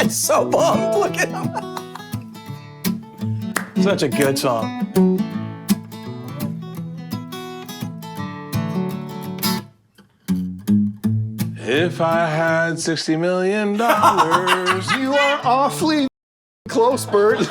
It's so bummed. Look at him. Such a good song. If I had $60 million. You are awfully close, Bert.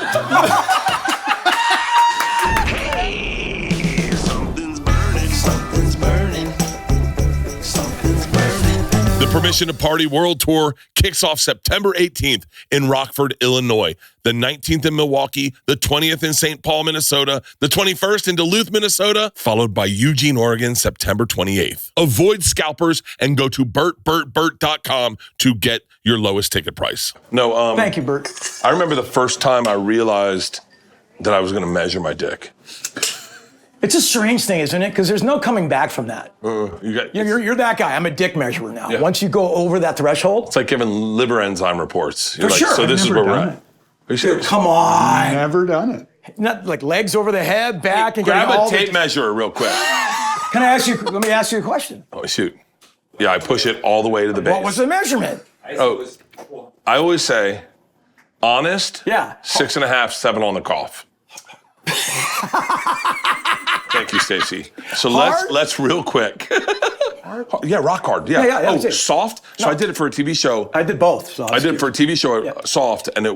The Permission to Party World Tour kicks off September 18th in Rockford, Illinois, the 19th in Milwaukee, the 20th in St. Paul, Minnesota, the 21st in Duluth, Minnesota, followed by Eugene, Oregon, September 28th. Avoid scalpers and go to BertBertBert.com to get your lowest ticket price. No, Thank you, Bert. I remember the first time I realized that I was going to measure my dick. It's a strange thing, isn't it? Because there's no coming back from that. You're that guy. I'm a dick measurer now. Yeah. Once you go over that threshold. It's like giving liver enzyme reports. You're For like, sure. so this is where we're at. it. Are you serious? Come on. Never done it. Not like legs over the head, back, and Grab getting all a tape measure real quick. Can I ask you? Let me ask you a question. Oh, shoot. Yeah, I push it all the way to the base. What was the measurement? Oh, I always say, honest, Yeah. 6.5, 7 on the cough. Thank you, Stacey. So Hard? let's real quick. Yeah, rock hard. Yeah. Yeah, Oh, that's it. soft. So No. I did it for a TV show. I did both. So I did it for a TV show, Yeah. soft, and they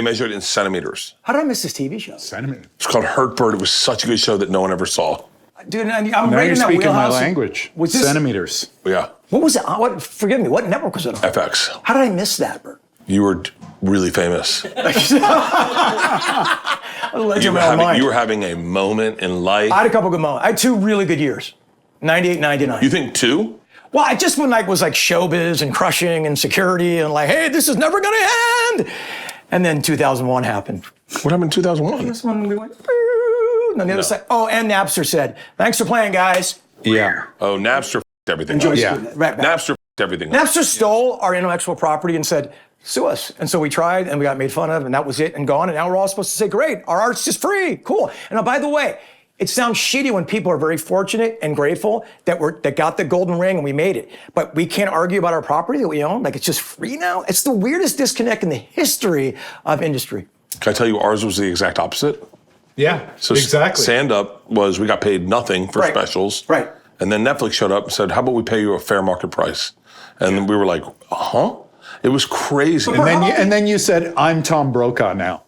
measured it in centimeters. How did I miss this TV show? Centimeter. It's called Hurt Bird. It was such a good show that no one ever saw. Dude, I'm Now right you're in that speaking my wheelhouse. language. Was this, Centimeters. Yeah, what was it? What? Forgive me. What network was it on? FX. How did I miss that, Bert? You were really famous. You were having a moment in life. I had a couple good moments. I had 2 really good years. 98, 99. You think 2? Well, I just when was like showbiz and crushing and security and like, hey, this is never gonna end. And then 2001 happened. What happened in 2001? This one we went, and on the other side. Oh, and Napster said, thanks for playing, guys. Yeah. Oh, Napster f***ed everything Enjoy up. school. Right back. Napster f***ed everything up. Napster stole our intellectual property and said, sue us. And so we tried and we got made fun of and that was it and gone. And now we're all supposed to say, great, our art's just free, cool. And by the way, it sounds shitty when people are very fortunate and grateful that got the golden ring and we made it. But we can't argue about our property that we own. Like it's just free now. It's the weirdest disconnect in the history of industry. Can I tell you ours was the exact opposite? Yeah, So exactly. Stand-up was we got paid nothing for Right. specials. Right. And then Netflix showed up and said, how about we pay you a fair market price? And then we were like, huh? It was crazy. And then you said, I'm Tom Brokaw now.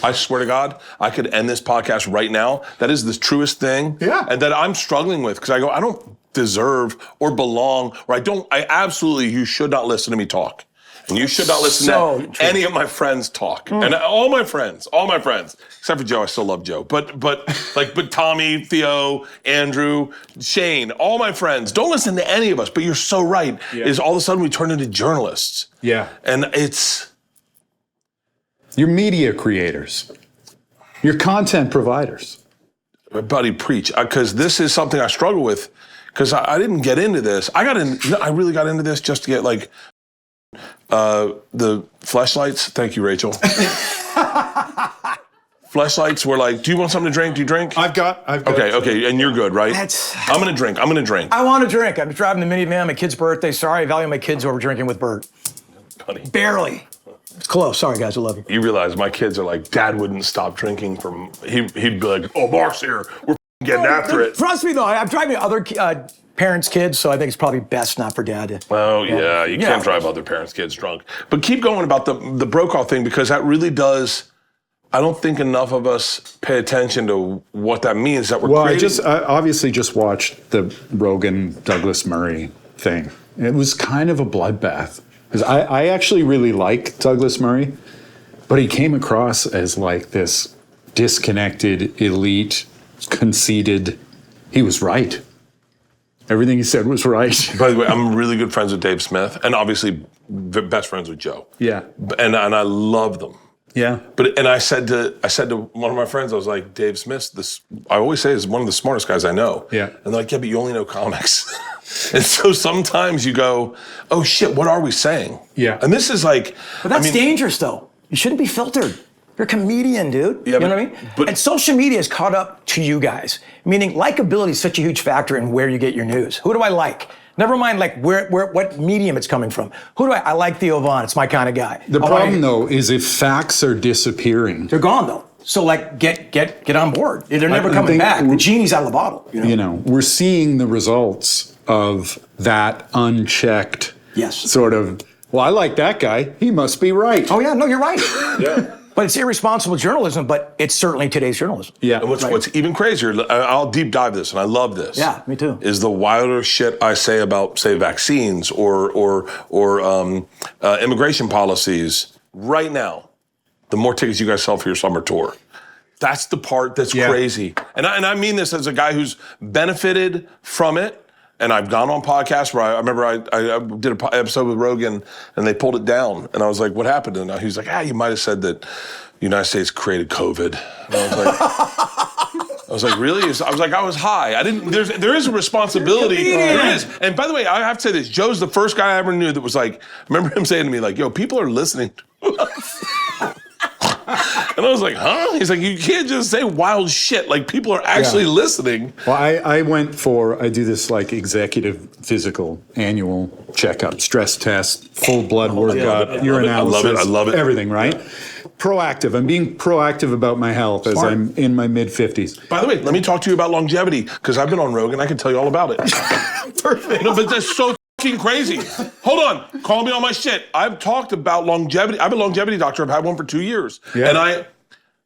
I swear to God, I could end this podcast right now. That is the truest thing. Yeah. And that I'm struggling with because I don't deserve or belong or you should not listen to me talk. And you should not listen to true. any of my friends talk. And all my friends, except for Joe, I still love Joe. But Tommy, Theo, Andrew, Shane, all my friends, don't listen to any of us. But you're so right, is all of a sudden we turn into journalists. Yeah. And it's... You're media creators. You're content providers. Buddy, preach. Because this is something I struggle with. Because I didn't get into this. I really got into this just to get like the fleshlights. Thank you, Rachel. Fleshlights were like, do you want something to drink? Do you drink? I've got. Okay, and you're good, right? I'm gonna drink. I want to drink. I'm driving the minivan, my kid's birthday. Sorry, I value my kids over drinking with Bert. Buddy. Barely. It's close. Sorry, guys. I love you. You realize my kids are like, Dad wouldn't stop drinking from. He'd be like, oh, Mark's here. We're getting after it. Trust me, though. I'm driving other parents' kids, so I think it's probably best not for Dad to. Oh, yeah. You can't drive other parents' kids drunk. But keep going about the Brokaw thing because that really does. I don't think enough of us pay attention to what that means. That we're creating. I obviously just watched the Rogan Douglas Murray thing. It was kind of a bloodbath. Because I actually really like Douglas Murray, but he came across as like this disconnected, elite, conceited. He was right. Everything he said was right. By the way, I'm really good friends with Dave Smith, and obviously best friends with Joe. Yeah. And I love them. Yeah. But I said to one of my friends, I was like, Dave Smith, I always say is one of the smartest guys I know. Yeah. And they're like, yeah, but you only know comics. And so sometimes you go, oh shit, what are we saying? Yeah. And this is like, But that's dangerous, though. You shouldn't be filtered. You're a comedian, dude. Yeah, you know what I mean? And social media has caught up to you guys. Meaning likability is such a huge factor in where you get your news. Who do I like? Never mind like what medium it's coming from. Who do I like Theo Von. It's my kind of guy. The problem though is if facts are disappearing. They're gone though. So like get on board. They're never coming back. The genie's out of the bottle. You know, we're seeing the results of that unchecked sort of, well, I like that guy. He must be right. Oh yeah, no, you're right. Yeah. But it's irresponsible journalism, but it's certainly today's journalism. Yeah. And what's even crazier, I'll deep dive this, and I love this. Yeah, me too. Is the wilder shit I say about, say, vaccines or immigration policies right now, the more tickets you guys sell for your summer tour. That's the part that's crazy. And I mean this as a guy who's benefited from it. And I've gone on podcasts where I remember I did an episode with Rogan and they pulled it down. And I was like, what happened? And he was like, you might have said that the United States created COVID. And I was like, really? I was like, I was high. There is a responsibility. There is. And by the way, I have to say this. Joe's the first guy I ever knew that was like, I remember him saying to me like, yo, people are listening to us. And I was like, huh? He's like, you can't just say wild shit. Like, people are actually listening. Well, I do this like executive physical annual checkup, stress test, full blood workup, urinalysis. I love it. Everything, right? Proactive. I'm being proactive about my health as I'm in my mid-50s. By the way, let me talk to you about longevity, because I've been on Rogan. I can tell you all about it. Perfect. No, but that's so crazy. Hold on. Call me on my shit. I've talked about longevity. I'm a longevity doctor. I've had one for 2 years. Yeah. And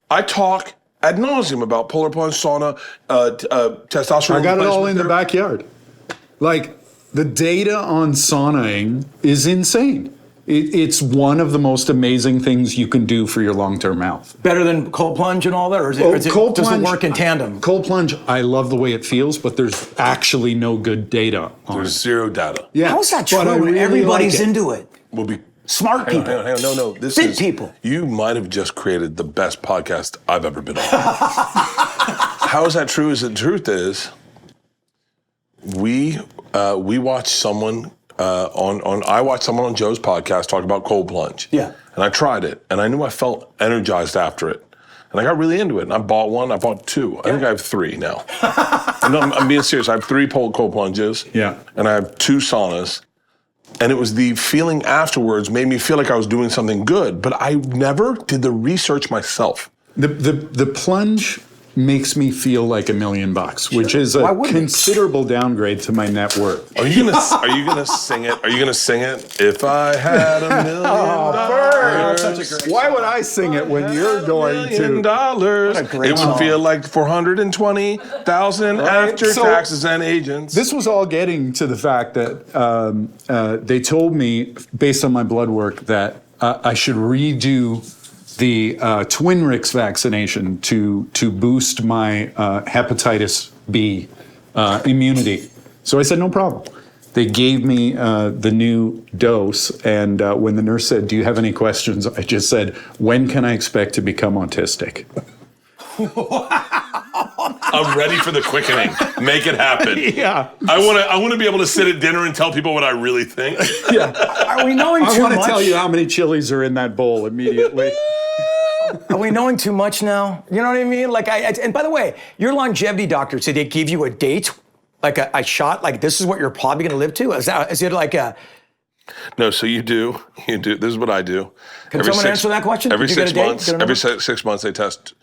I talk ad nauseum about polar plunge, sauna, testosterone. I got it all in the backyard. Like, the data on saunaing is insane. It's one of the most amazing things you can do for your long-term health. Better than cold plunge and all that? Or does it work in tandem? Cold plunge, I love the way it feels, but there's actually no good data on it. There's zero data. Yeah. How is that true when everybody's into it? We'll be smart people. Hang on. No. Fit people. You might have just created the best podcast I've ever been on. How is that true? The truth is, we watched someone I watched someone on Joe's podcast talk about cold plunge. Yeah. And I tried it, and I knew I felt energized after it. And I got really into it, and I bought one, I bought two. I think I have three now. I'm being serious. I have 3 cold plunges. Yeah. And I have 2 saunas. And it was the feeling afterwards made me feel like I was doing something good, but I never did the research myself. The plunge makes me feel like $1 million, which is a considerable downgrade to my net worth. Are you gonna sing it? Are you gonna sing it? If I had $1 million. Bert, why would I sing it when you're going to? $1 million. It would feel like $420,000 after taxes and agents. This was all getting to the fact that they told me, based on my blood work, that I should redo the Twinrix vaccination to boost my hepatitis B immunity. So I said, no problem. They gave me the new dose, and when the nurse said, do you have any questions? I just said, when can I expect to become autistic? I'm ready for the quickening. Make it happen. Yeah. I want to be able to sit at dinner and tell people what I really think. Yeah. Are we knowing too much? I want to tell you how many chilies are in that bowl immediately. Are we knowing too much now? You know what I mean? Like, and by the way, your longevity doctor, did they give you a date, like a shot, like this is what you're probably going to live to? Is it like a? No, so you do. This is what I do. Can someone answer that question? Every 6 months. Every 6 months, they test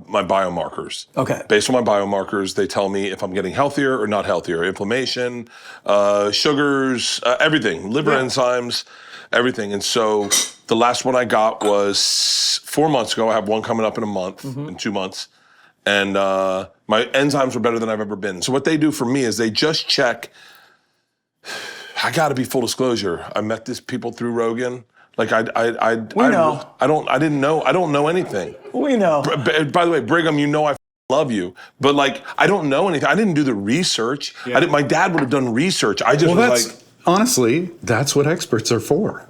my biomarkers. Okay. Based on my biomarkers, they tell me if I'm getting healthier or not healthier. Inflammation, sugars, everything, liver enzymes, everything. And so the last one I got was 4 months ago. I have one coming up in a month, in 2 months. And my enzymes were better than I've ever been. So what they do for me is they just check. I got to be full disclosure. I met these people through Rogan. Like I don't know anything. We know. By the way, Brigham, you know I love you, but like I don't know anything. I didn't do the research. Yeah. My dad would have done research. I just was like, honestly, that's what experts are for.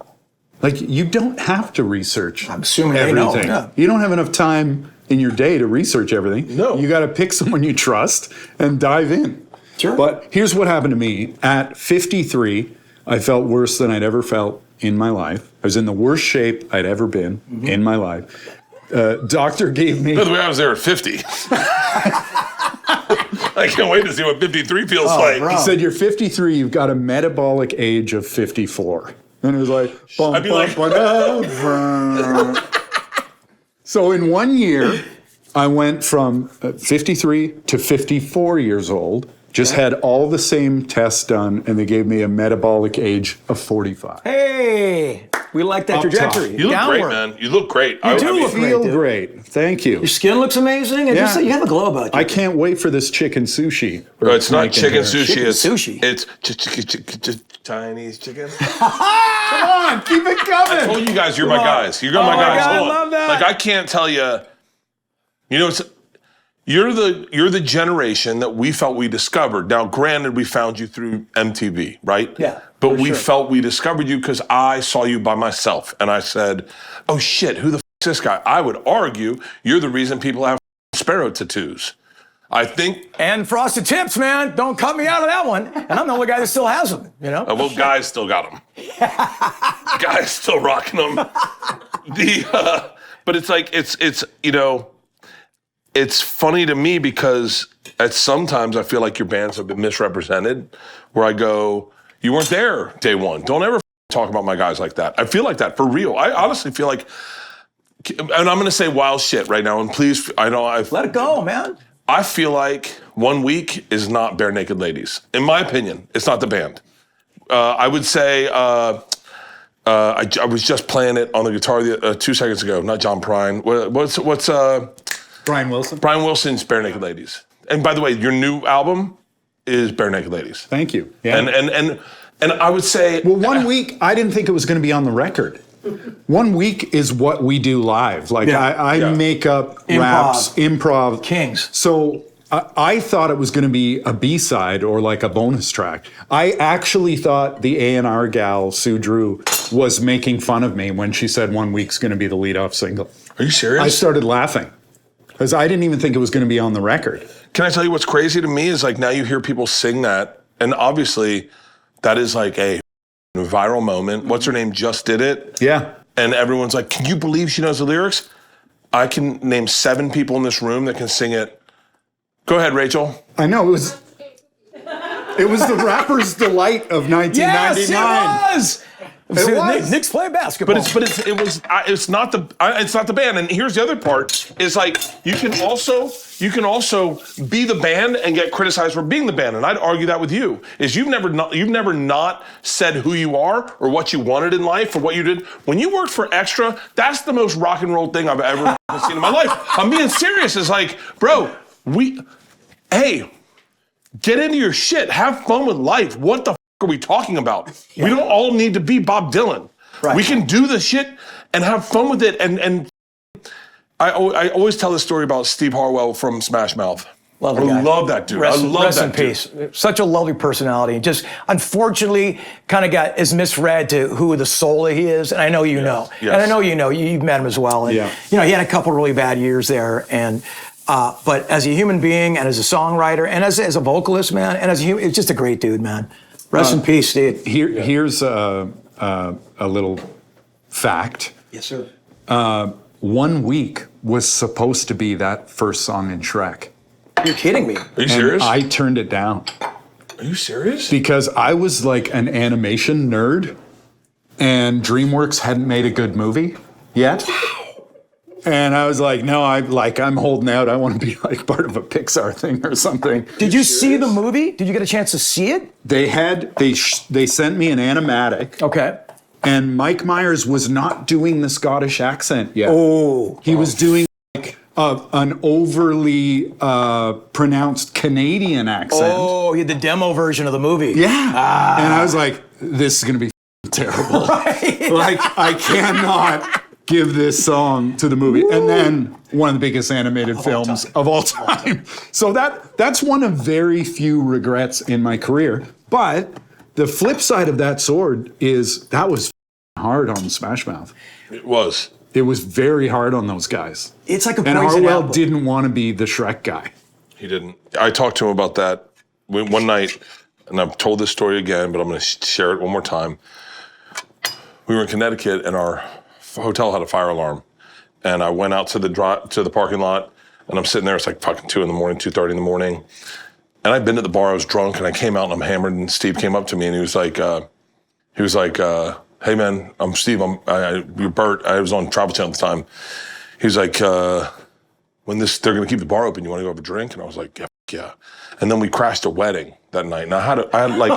Like, you don't have to research. I'm assuming everything. They know. Yeah. You don't have enough time in your day to research everything. No. You got to pick someone you trust and dive in. Sure. But here's what happened to me. At 53, I felt worse than I'd ever felt in my life. I was in the worst shape I'd ever been in my life. Doctor gave me... By the way, I was there at 50. I can't wait to see what 53 feels like. bro. He said, you're 53, you've got a metabolic age of 54. And it was like, bum, I'd be bum, like- ba-da-bum. So in 1 year, I went from 53 to 54 years old, just had all the same tests done, and they gave me a metabolic age of 45. Hey, we like that Up trajectory. You look Downward. great, man. You look great. You do I mean, look great, Feel dude. great. Thank you. Your skin looks amazing, and just Yeah. you have a glow about you. I can't wait for this chicken sushi. It's not Making chicken here. sushi. Chicken It's sushi. It's Chinese chicken. Come on, keep it coming. I told you guys you're my guys. You're my Oh my guys. God, Hold I on. love that. Like I can't tell you. You know, you're the generation that we felt we discovered. Now, granted, we found you through MTV, right? Yeah, But for we sure. felt we discovered you because I saw you by myself, and I said, "Oh shit, who the f is this guy?" I would argue you're the reason people have sparrow tattoos. I think. And frosted tips, man. Don't cut me out of that one. And I'm the only guy that still has them, you know? Well, guys still got them. Guys still rocking them. But it's like it's you know, it's funny to me because at sometimes I feel like your bands have been misrepresented. Where I go, you weren't there day one. Don't ever talk about my guys like that. I feel like that for real. I honestly feel like, and I'm going to say wild shit right now. And please, I know Let it go, man. I feel like 1 week is not Barenaked Ladies. In my opinion, it's not the band. I would say I was just playing it on the guitar 2 seconds ago. Not John Prine. What's Brian Wilson. Brian Wilson's Barenaked Ladies. And by the way, your new album is Barenaked Ladies. Thank you. Yeah. And I would say, Well, 1 week, I didn't think it was going to be on the record. 1 week is what we do live. Like Yeah. I make up Improv. raps, improv. Kings. So I thought it was going to be a B-side or like a bonus track. I actually thought the A&R gal, Sue Drew, was making fun of me when she said 1 week's going to be the lead-off single. are you serious? I started laughing because I didn't even think it was going to be on the record. Can I tell you what's crazy to me is like now you hear people sing that, and obviously that is like a viral moment. What's her name just did it. Yeah. And everyone's like, can you believe she knows the lyrics? I can name 7 people in this room that can sing it. Go ahead, Rachel. I know, it was the rapper's delight of 1999. Yes, it was. It was. Nick's playing basketball. It's not the band. And here's the other part is like you can also be the band and get criticized for being the band. And I'd argue that with you is you've never not said who you are or what you wanted in life or what you did when you worked for Extra. That's the most rock and roll thing I've ever seen in my life. I'm being serious. It's like, bro, hey, get into your shit. Have fun with life. What the f are we talking about? We don't all need to be Bob Dylan. Right. We can do the shit and have fun with it. And I always tell this story about Steve Harwell from Smash Mouth. Lovely guy. I love that dude. Rest I love in that dude. peace. Such a lovely personality. Just unfortunately kind of is misread to who the soul he is. And I know you know. Yes. And I know you know. You've met him as well. And, Yeah. you know, he had a couple really bad years there. And but as a human being and as a songwriter and as a vocalist, man, and as a human, it's just a great dude, man. Rest in peace, dude. Here's a little fact. Yes, sir. 1 week was supposed to be that first song in Shrek. You're kidding me. Are you And serious? I turned it down Are you serious? because I was like an animation nerd and DreamWorks hadn't made a good movie yet. And I was like, no, I'm holding out. I want to be like part of a Pixar thing or something. Did you see the movie? Did you get a chance to see it? They sent me an animatic, Okay. and Mike Myers was not doing the Scottish accent yet. Oh. He was doing like an overly pronounced Canadian accent. Oh, he had the demo version of the movie. Yeah. And I was like, this is going to be terrible. Like, I cannot give this song to the movie. Woo. And then one of the biggest animated films of all time. So that's one of very few regrets in my career. But the flip side of that sword is that was hard on Smash Mouth. It was. It was very hard on those guys. It's like a And poison Harwell apple. didn't want to be the Shrek guy. He didn't. I talked to him about that one night, and I've told this story again, but I'm going to share it one more time. We were in Connecticut, and our hotel had a fire alarm, and I went out to the parking lot, and I'm sitting there. It's like fucking 2 in the morning, 2:30 in the morning, And I'd been at the bar, I was drunk, and I came out and I'm hammered, and Steve came up to me and he was like, hey man, I'm Steve, you're Bert. I was on Travel Channel at the time. He was like, when they're gonna keep the bar open, you wanna go have a drink? And I was like, yeah. And then we crashed a wedding that night. And I had like,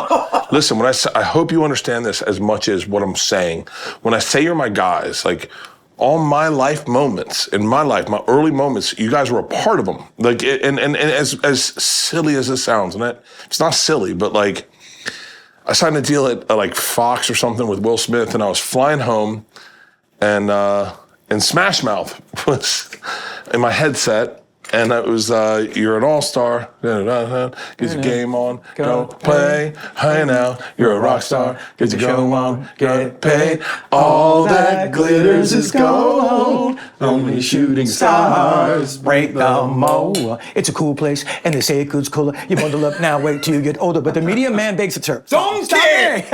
listen, I hope you understand this as much as what I'm saying. When I say you're my guys, like all my life moments, in my life, my early moments, you guys were a part of them. Like, and as silly as it sounds, and it's not silly, but like, I signed a deal at like Fox or something with Will Smith, and I was flying home, and Smash Mouth was in my headset, and it was you're an all-star, get your game on, go play, hey now, you're a rock star, get your show on, get paid, all that glitters is gold, only shooting stars break the mold. It's a cool place, and they say it goes cooler. You bundle up now, wait till you get older. But the media man bakes it, sir. Don't care.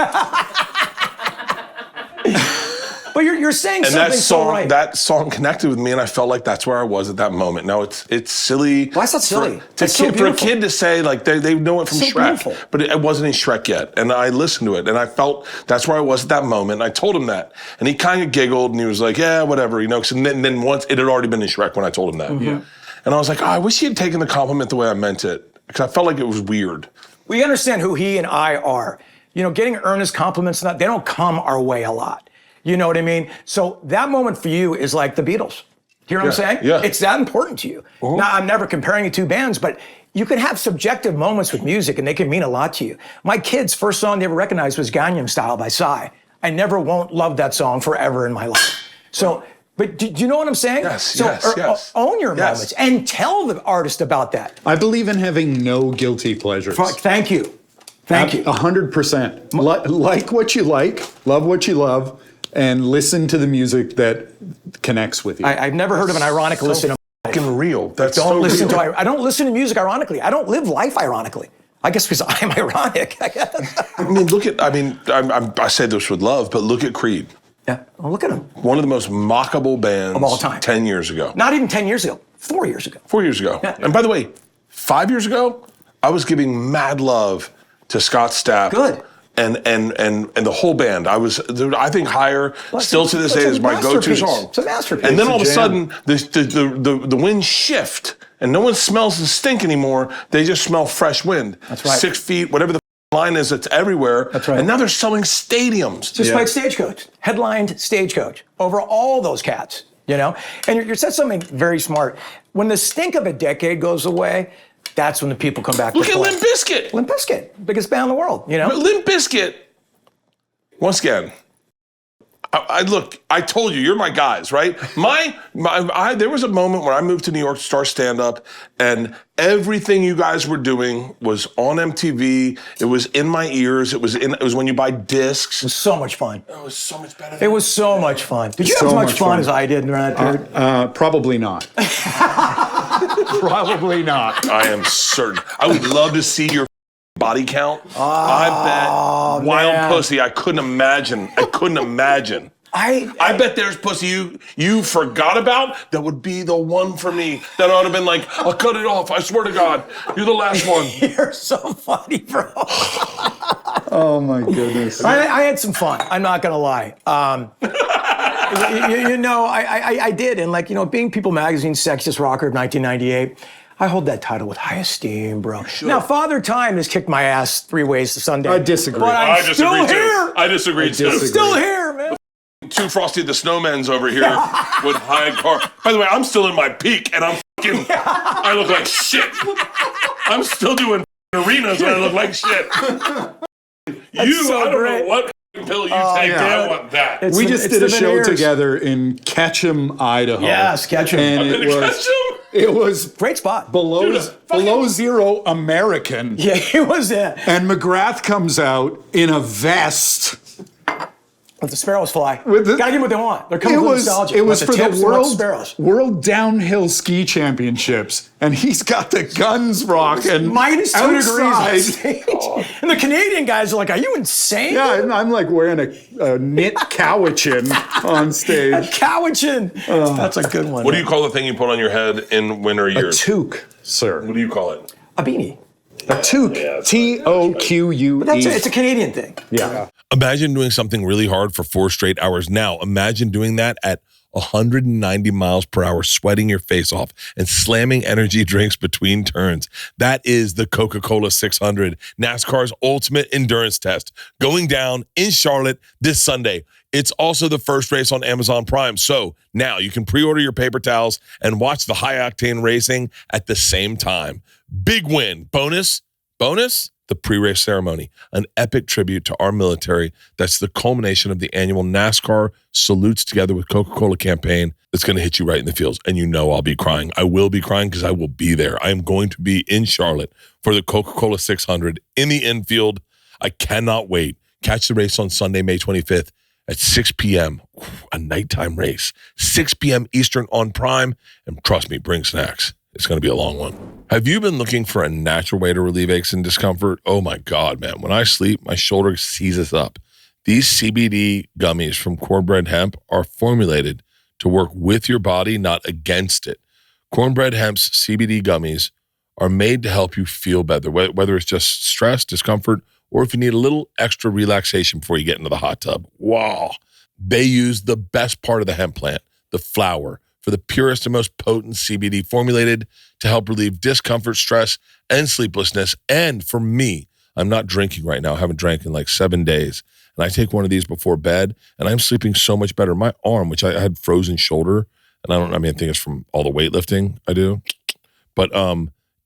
But you're saying and something so right. That song connected with me, and I felt like that's where I was at that moment. Now it's silly. Why is that silly? For a kid to say like they know it from so Shrek, beautiful. but it wasn't in Shrek yet. And I listened to it, and I felt that's where I was at that moment. And I told him that, and he kind of giggled, and he was like, "Yeah, whatever," you know. And then once it had already been in Shrek when I told him that. Mm-hmm. Yeah. And I was like, I wish he had taken the compliment the way I meant it, because I felt like it was weird. We understand who he and I are. You know, getting earnest compliments, they don't come our way a lot. You know what I mean? So that moment for you is like the Beatles. You know what I'm saying? Yeah. It's that important to you. Uh-huh. Now, I'm never comparing the two bands, but you can have subjective moments with music and they can mean a lot to you. My kids' first song they ever recognized was Gangnam Style by Psy. I never won't love that song forever in my life. So, but do you know what I'm saying? Yes, so, yes. Own your moments and tell the artist about that. I believe in having no guilty pleasures. Thank you. Thank you. 100%. Like what you like, love what you love, and listen to the music that connects with you. I've never heard of an ironic listener. Fucking real. That's I don't listen to music ironically. I don't live life ironically. I guess because I'm ironic. I say this with love, but look at Creed. Yeah, well, look at him. One of the most mockable bands of all time. 10 years ago. Not even 10 years ago. 4 years ago. 4 years ago. Yeah. And by the way, 5 years ago, I was giving mad love to Scott Stapp. Good. And the whole band. I think Higher, still to this day, is my go-to song. It's a masterpiece. And then all of a sudden, the winds shift, and no one smells the stink anymore. They just smell fresh wind. That's right. 6 feet, whatever the line is, it's everywhere. That's right. And now they're selling stadiums. Just like Stagecoach, headlined Stagecoach over all those cats, you know? And you said something very smart. When the stink of a decade goes away, that's when the people come back. Look at Limp Bizkit. Limp Bizkit, biggest band in the world, you know? But Limp Bizkit, once again, I told you, you're my guys, right? There was a moment when I moved to New York to start stand-up, and everything you guys were doing was on MTV. It was in my ears. It was when you buy discs. It was so much fun. It was so much better. It was so much fun. Did you have as much fun as I did during that period? Probably not. Probably not. I am certain. I would love to see your body count. I bet wild pussy. I couldn't imagine. I bet there's pussy you forgot about that would be the one for me. That ought to have been like, I'll cut it off. I swear to God, you're the last one. You're so funny, bro. Oh my goodness. I had some fun. I'm not gonna lie. You know, I did, and being People Magazine's Sexiest Rocker of 1998. I hold that title with high esteem, bro. Now, Father Time has kicked my ass 3 ways to Sunday. I disagree. But I'm still here. I disagree too. I'm still here, man. Two Frosty the Snowmans over here with high car. By the way, I'm still in my peak, and I look like shit. I'm still doing arenas, and I look like shit. I don't know what pill you take. I want that. We just did a show together in Ketchum, Idaho. Yes, Ketchum. And it was great spot. Below zero American. Yeah, it was it. And McGrath comes out in a vest. Let the sparrows fly. Gotta give them what they want. They're coming with nostalgia. It was for the World Downhill Ski Championships, and he's got the guns rocking. -2 degrees on stage. And the Canadian guys are like, are you insane? Yeah, I'm like wearing a knit cowichan on stage. A cowichan. That's a good one. What do you call the thing you put on your head in winter years? A toque, sir. What do you call it? A beanie. A toque. T-O-Q-U-E. It's a Canadian thing. Yeah. Imagine doing something really hard for 4 straight hours. Now, imagine doing that at 190 miles per hour, sweating your face off and slamming energy drinks between turns. That is the Coca-Cola 600, NASCAR's ultimate endurance test, going down in Charlotte this Sunday. It's also the first race on Amazon Prime. So now you can pre-order your paper towels and watch the high-octane racing at the same time. Big win. Bonus, the pre-race ceremony, an epic tribute to our military. That's the culmination of the annual NASCAR Salutes Together with Coca-Cola campaign that's going to hit you right in the feels. And you know I'll be crying. I will be crying because I will be there. I am going to be in Charlotte for the Coca-Cola 600 in the infield. I cannot wait. Catch the race on Sunday, May 25th at 6 p.m., a nighttime race. 6 p.m. Eastern on Prime. And trust me, bring snacks. It's going to be a long one. Have you been looking for a natural way to relieve aches and discomfort? Oh my God, man. When I sleep, my shoulder seizes up. These CBD gummies from Cornbread Hemp are formulated to work with your body, not against it. Cornbread Hemp's CBD gummies are made to help you feel better, whether it's just stress, discomfort, or if you need a little extra relaxation before you get into the hot tub. Wow. They use the best part of the hemp plant, the flower, for the purest and most potent CBD formulated to help relieve discomfort, stress, and sleeplessness. And for me, I'm not drinking right now. I haven't drank in like 7 days. And I take one of these before bed, and I'm sleeping so much better. My arm, which I had frozen shoulder, and I think it's from all the weightlifting I do, but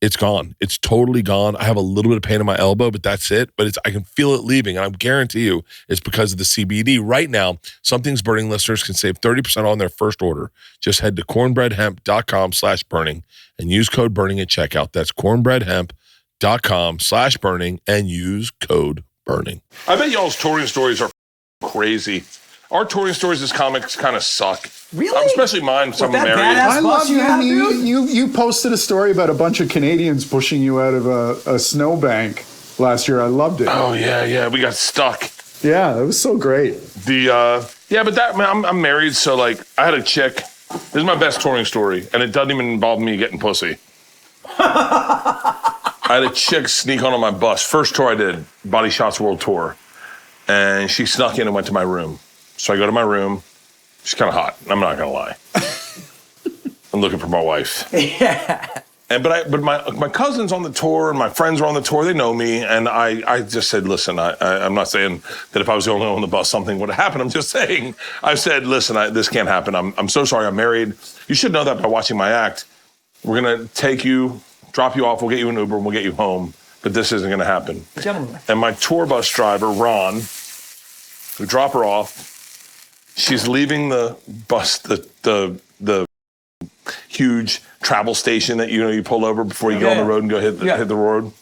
it's gone. It's totally gone. I have a little bit of pain in my elbow, but that's it. But I can feel it leaving, and I guarantee you it's because of the CBD. Right now, Something's Burning listeners can save 30% on their first order. Just head to cornbreadhemp.com/burning and use code burning at checkout. That's cornbreadhemp.com/burning and use code burning. I bet y'all's touring stories are crazy. Our touring stories as comics kind of suck. Really? Especially mine, some that married. badass I bus love you have, you. dude? You posted a story about a bunch of Canadians pushing you out of a snowbank last year. I loved it. Oh, yeah. We got stuck. Yeah, that was so great. I'm married, so like I had a chick. This is my best touring story, and it doesn't even involve me getting pussy. I had a chick sneak onto my bus. First tour I did, Body Shots World Tour, and she snuck in and went to my room. So I go to my room. She's kind of hot. I'm not gonna lie. I'm looking for my wife. Yeah. But my cousin's on the tour and my friends are on the tour. They know me, and I just said, listen, I'm not saying that if I was the only one on the bus, something would have happened. I'm just saying, I said, listen, this can't happen. I'm so sorry. I'm married. You should know that by watching my act. We're gonna take you, drop you off. We'll get you an Uber and we'll get you home. But this isn't gonna happen. Gentlemen. And my tour bus driver, Ron, we drop her off. She's leaving the bus, the huge travel station that you pull over before you get on the road and go hit the road.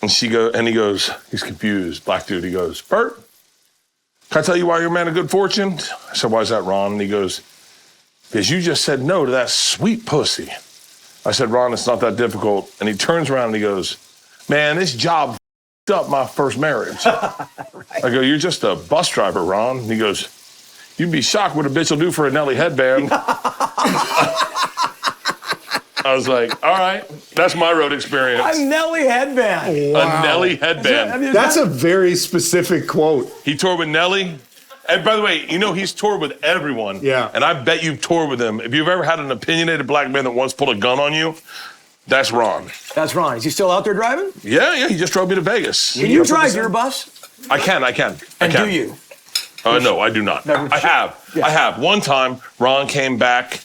And he goes, he's confused, black dude. He goes, Bert, can I tell you why you're a man of good fortune? I said, why is that, Ron? And he goes, because you just said no to that sweet pussy. I said, Ron, it's not that difficult. And he turns around and he goes, man, this job up my first marriage. Right. I go, you're just a bus driver, Ron. And he goes, you'd be shocked what a bitch will do for a Nelly headband. I was like, all right, that's my road experience. A Nelly headband. Wow. A Nelly headband. That's a very specific quote. He toured with Nelly. And by the way, he's toured with everyone. Yeah. And I bet you've toured with him. If you've ever had an opinionated black man that once pulled a gun on you, that's Ron. That's Ron. Is he still out there driving? Yeah, he just drove me to Vegas. Can you drive your bus? I can. And do you? No, I do not. I have. Yeah. I have. One time, Ron came back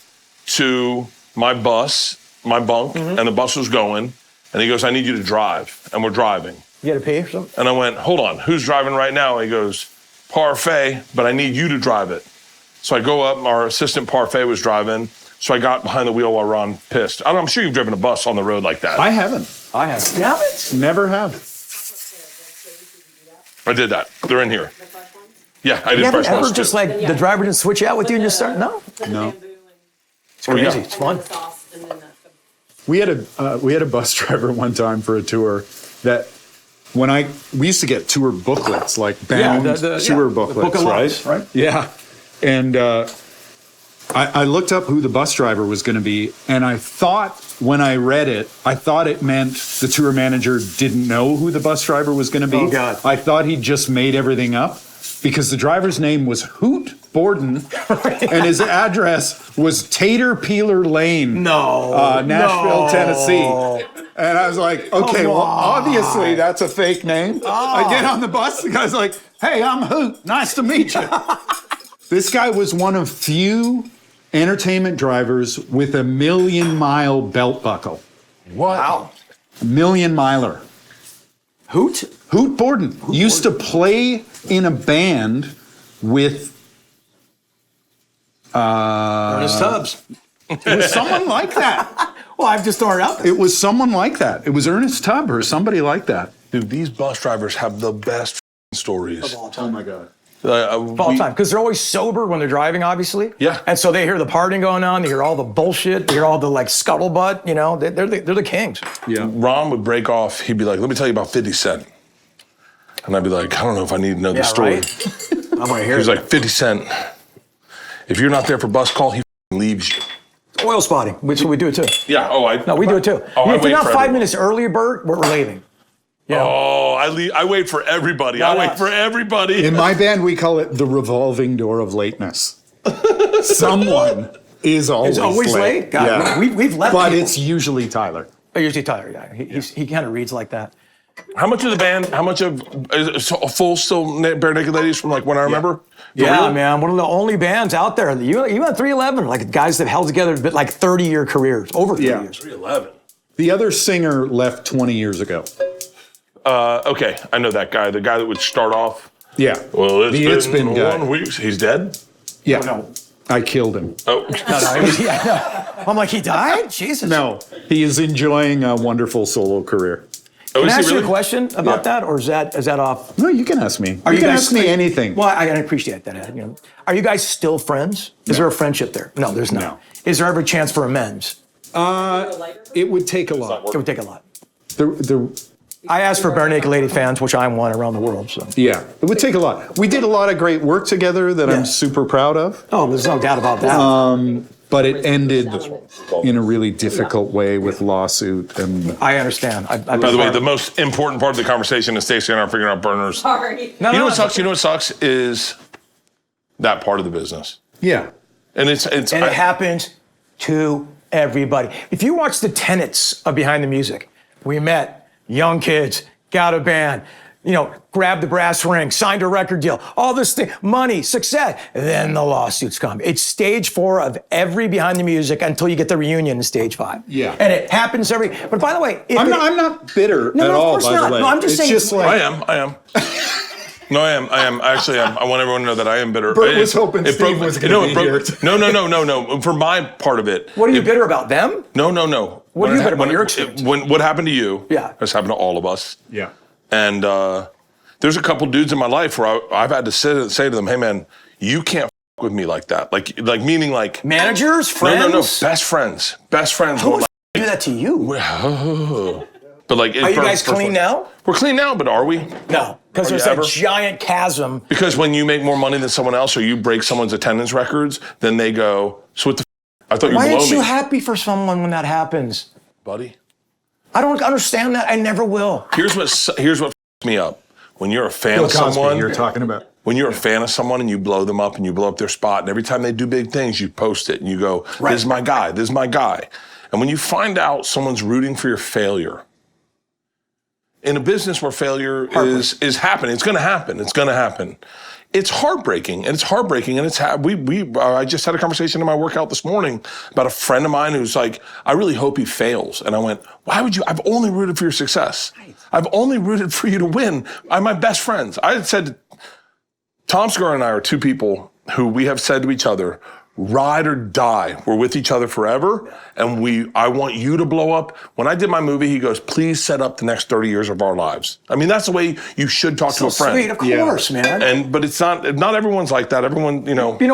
to my bus, my bunk, and the bus was going, and he goes, I need you to drive. And we're driving. You got to pay or something? And I went, hold on, who's driving right now? And he goes, Parfait, but I need you to drive it. So I go up, our assistant Parfait was driving, so I got behind the wheel while Ron pissed. I'm sure you've driven a bus on the road like that. I haven't. I have. You haven't? Never have. I did that. They're in here. Yeah, I did fresh ever ones just too. like the driver didn't switch out with you and just start? No. It's crazy. It's fun. We had a bus driver one time for a tour that we used to get tour booklets, like bound tour booklets, Book of right? Lives, right? Yeah. And I looked up who the bus driver was going to be, and I thought when I read it, I thought it meant the tour manager didn't know who the bus driver was going to be. Oh, God. I thought he just made everything up because the driver's name was Hoot Borden, and his address was Tater Peeler Lane, Nashville, Tennessee. And I was like, okay, well, obviously that's a fake name. I get on the bus, the guy's like, hey, I'm Hoot, nice to meet you. This guy was one of few entertainment drivers with a 1,000,000-mile belt buckle. What? Wow. 1,000,000-miler. Hoot? Hoot Borden used to play in a band with Ernest Tubbs. it was someone like that. Well, I've just thrown it out there. It was someone like that. It was Ernest Tubb or somebody like that. Dude, these bus drivers have the best stories. Of all time. Oh my God. Of all time, because they're always sober when they're driving, obviously. Yeah. And so they hear the partying going on, they hear all the bullshit, they hear all the like scuttlebutt, you know, they're the kings. Yeah. Ron would break off. He'd be like, let me tell you about 50 Cent. And I'd be like, I don't know if I need to know the story. Right? I want to hear He was it. like, 50 Cent, if you're not there for bus call, he leaves you. Oil spotting, which we do it too. Yeah, No, we do it too. Oh, I If you're wait not for 5 everyone. minutes early, Bert, we're leaving. You know? Oh, I wait for everybody. I wait for everybody. In my band, we call it the revolving door of lateness. Someone is always, It's always late? God, we've left But people. it's usually Tyler. Usually Tyler, yeah. He kind of reads like that. How much of the band, how much of, is a full still Barenaked Ladies from like when I remember? For Yeah, real? man, one of the only bands out there. You had 311, like guys that held together like 30-year careers, over 30 Yeah. years. 311. The other singer left 20 years ago. Okay, I know that guy. The guy that would start off. Yeah. Well, It's been guy. 1 week. He's dead? Yeah. No. I killed him. Oh. No. I'm like, he died? Jesus. No, he is enjoying a wonderful solo career. Oh, Can is I he ask you a really? question about that, or is that off? No, you can ask me. Are you can guys- ask me anything. Well, I appreciate that, Ed. You know, are you guys still friends? Is there a friendship there? No, there's not. No. Is there ever a chance for amends? It would take a lot. It would take a lot. The I asked for Barenaked Lady fans, which I'm one around the world. So. Yeah, it would take a lot. We did a lot of great work together that Yeah. I'm super proud of, Oh, there's no doubt about that. but it ended in a really difficult way with lawsuit and I understand. By the way, the most important part of the conversation is Stacey and I are figuring out burners. Sorry. No, You know no, what sucks? You know what sucks is that part of the business. yeah. And it's And it happens to everybody. If you watch the tenets of Behind the Music, we met young kids, got a band, grabbed the brass ring, signed a record deal, all this thing, money, success. Then the lawsuits come. It's stage 4 of every Behind the Music until you get the reunion in stage 5. Yeah. And it happens but by the way, I'm not bitter No, at of all, course by not. the way. No, I'm just saying- just like, I am. No, I am. Actually, I want everyone to know that I am bitter. Bert was hoping Steve was gonna be here. No. For my part of it. What are you bitter about, them? No. What are you bitter about, your experience? What happened to you? Yeah. Has happened to all of us. yeah. And there's a couple dudes in my life where I've had to say to them, hey man, you can't f with me like that. Like meaning like. Managers, friends? No. Best friends. Who would do that to you? But like. Are you guys clean now? We're clean now, but are we? No, because Are there's you that ever? giant chasm. Because when you make more money than someone else or you break someone's attendance records, then they go, so what the I thought you were Why below aren't you me. happy for someone when that happens? Buddy. I don't understand that. I never will. Here's what f***s me up. When you're a fan Bill of Cosby, someone, you're talking about. when you're a fan of someone and you blow them up and you blow up their spot, and every time they do big things, you post it and you go, Right. this is my guy, this is my guy. And when you find out someone's rooting for your failure, in a business where failure is happening, it's going to happen. It's heartbreaking, and I just had a conversation in my workout this morning about a friend of mine who's like, I really hope he fails. And I went, why would you? I've only rooted for your success. I've only rooted for you to win. I'm my best friends. I had said, Tom Segura and I are two people who we have said to each other, ride or die. We're with each other forever. And I want you to blow up. When I did my movie, he goes, please set up the next 30 years of our lives. I mean, that's the way you should talk to a friend. Sweet, of course, man. But it's not everyone's like that. Everyone,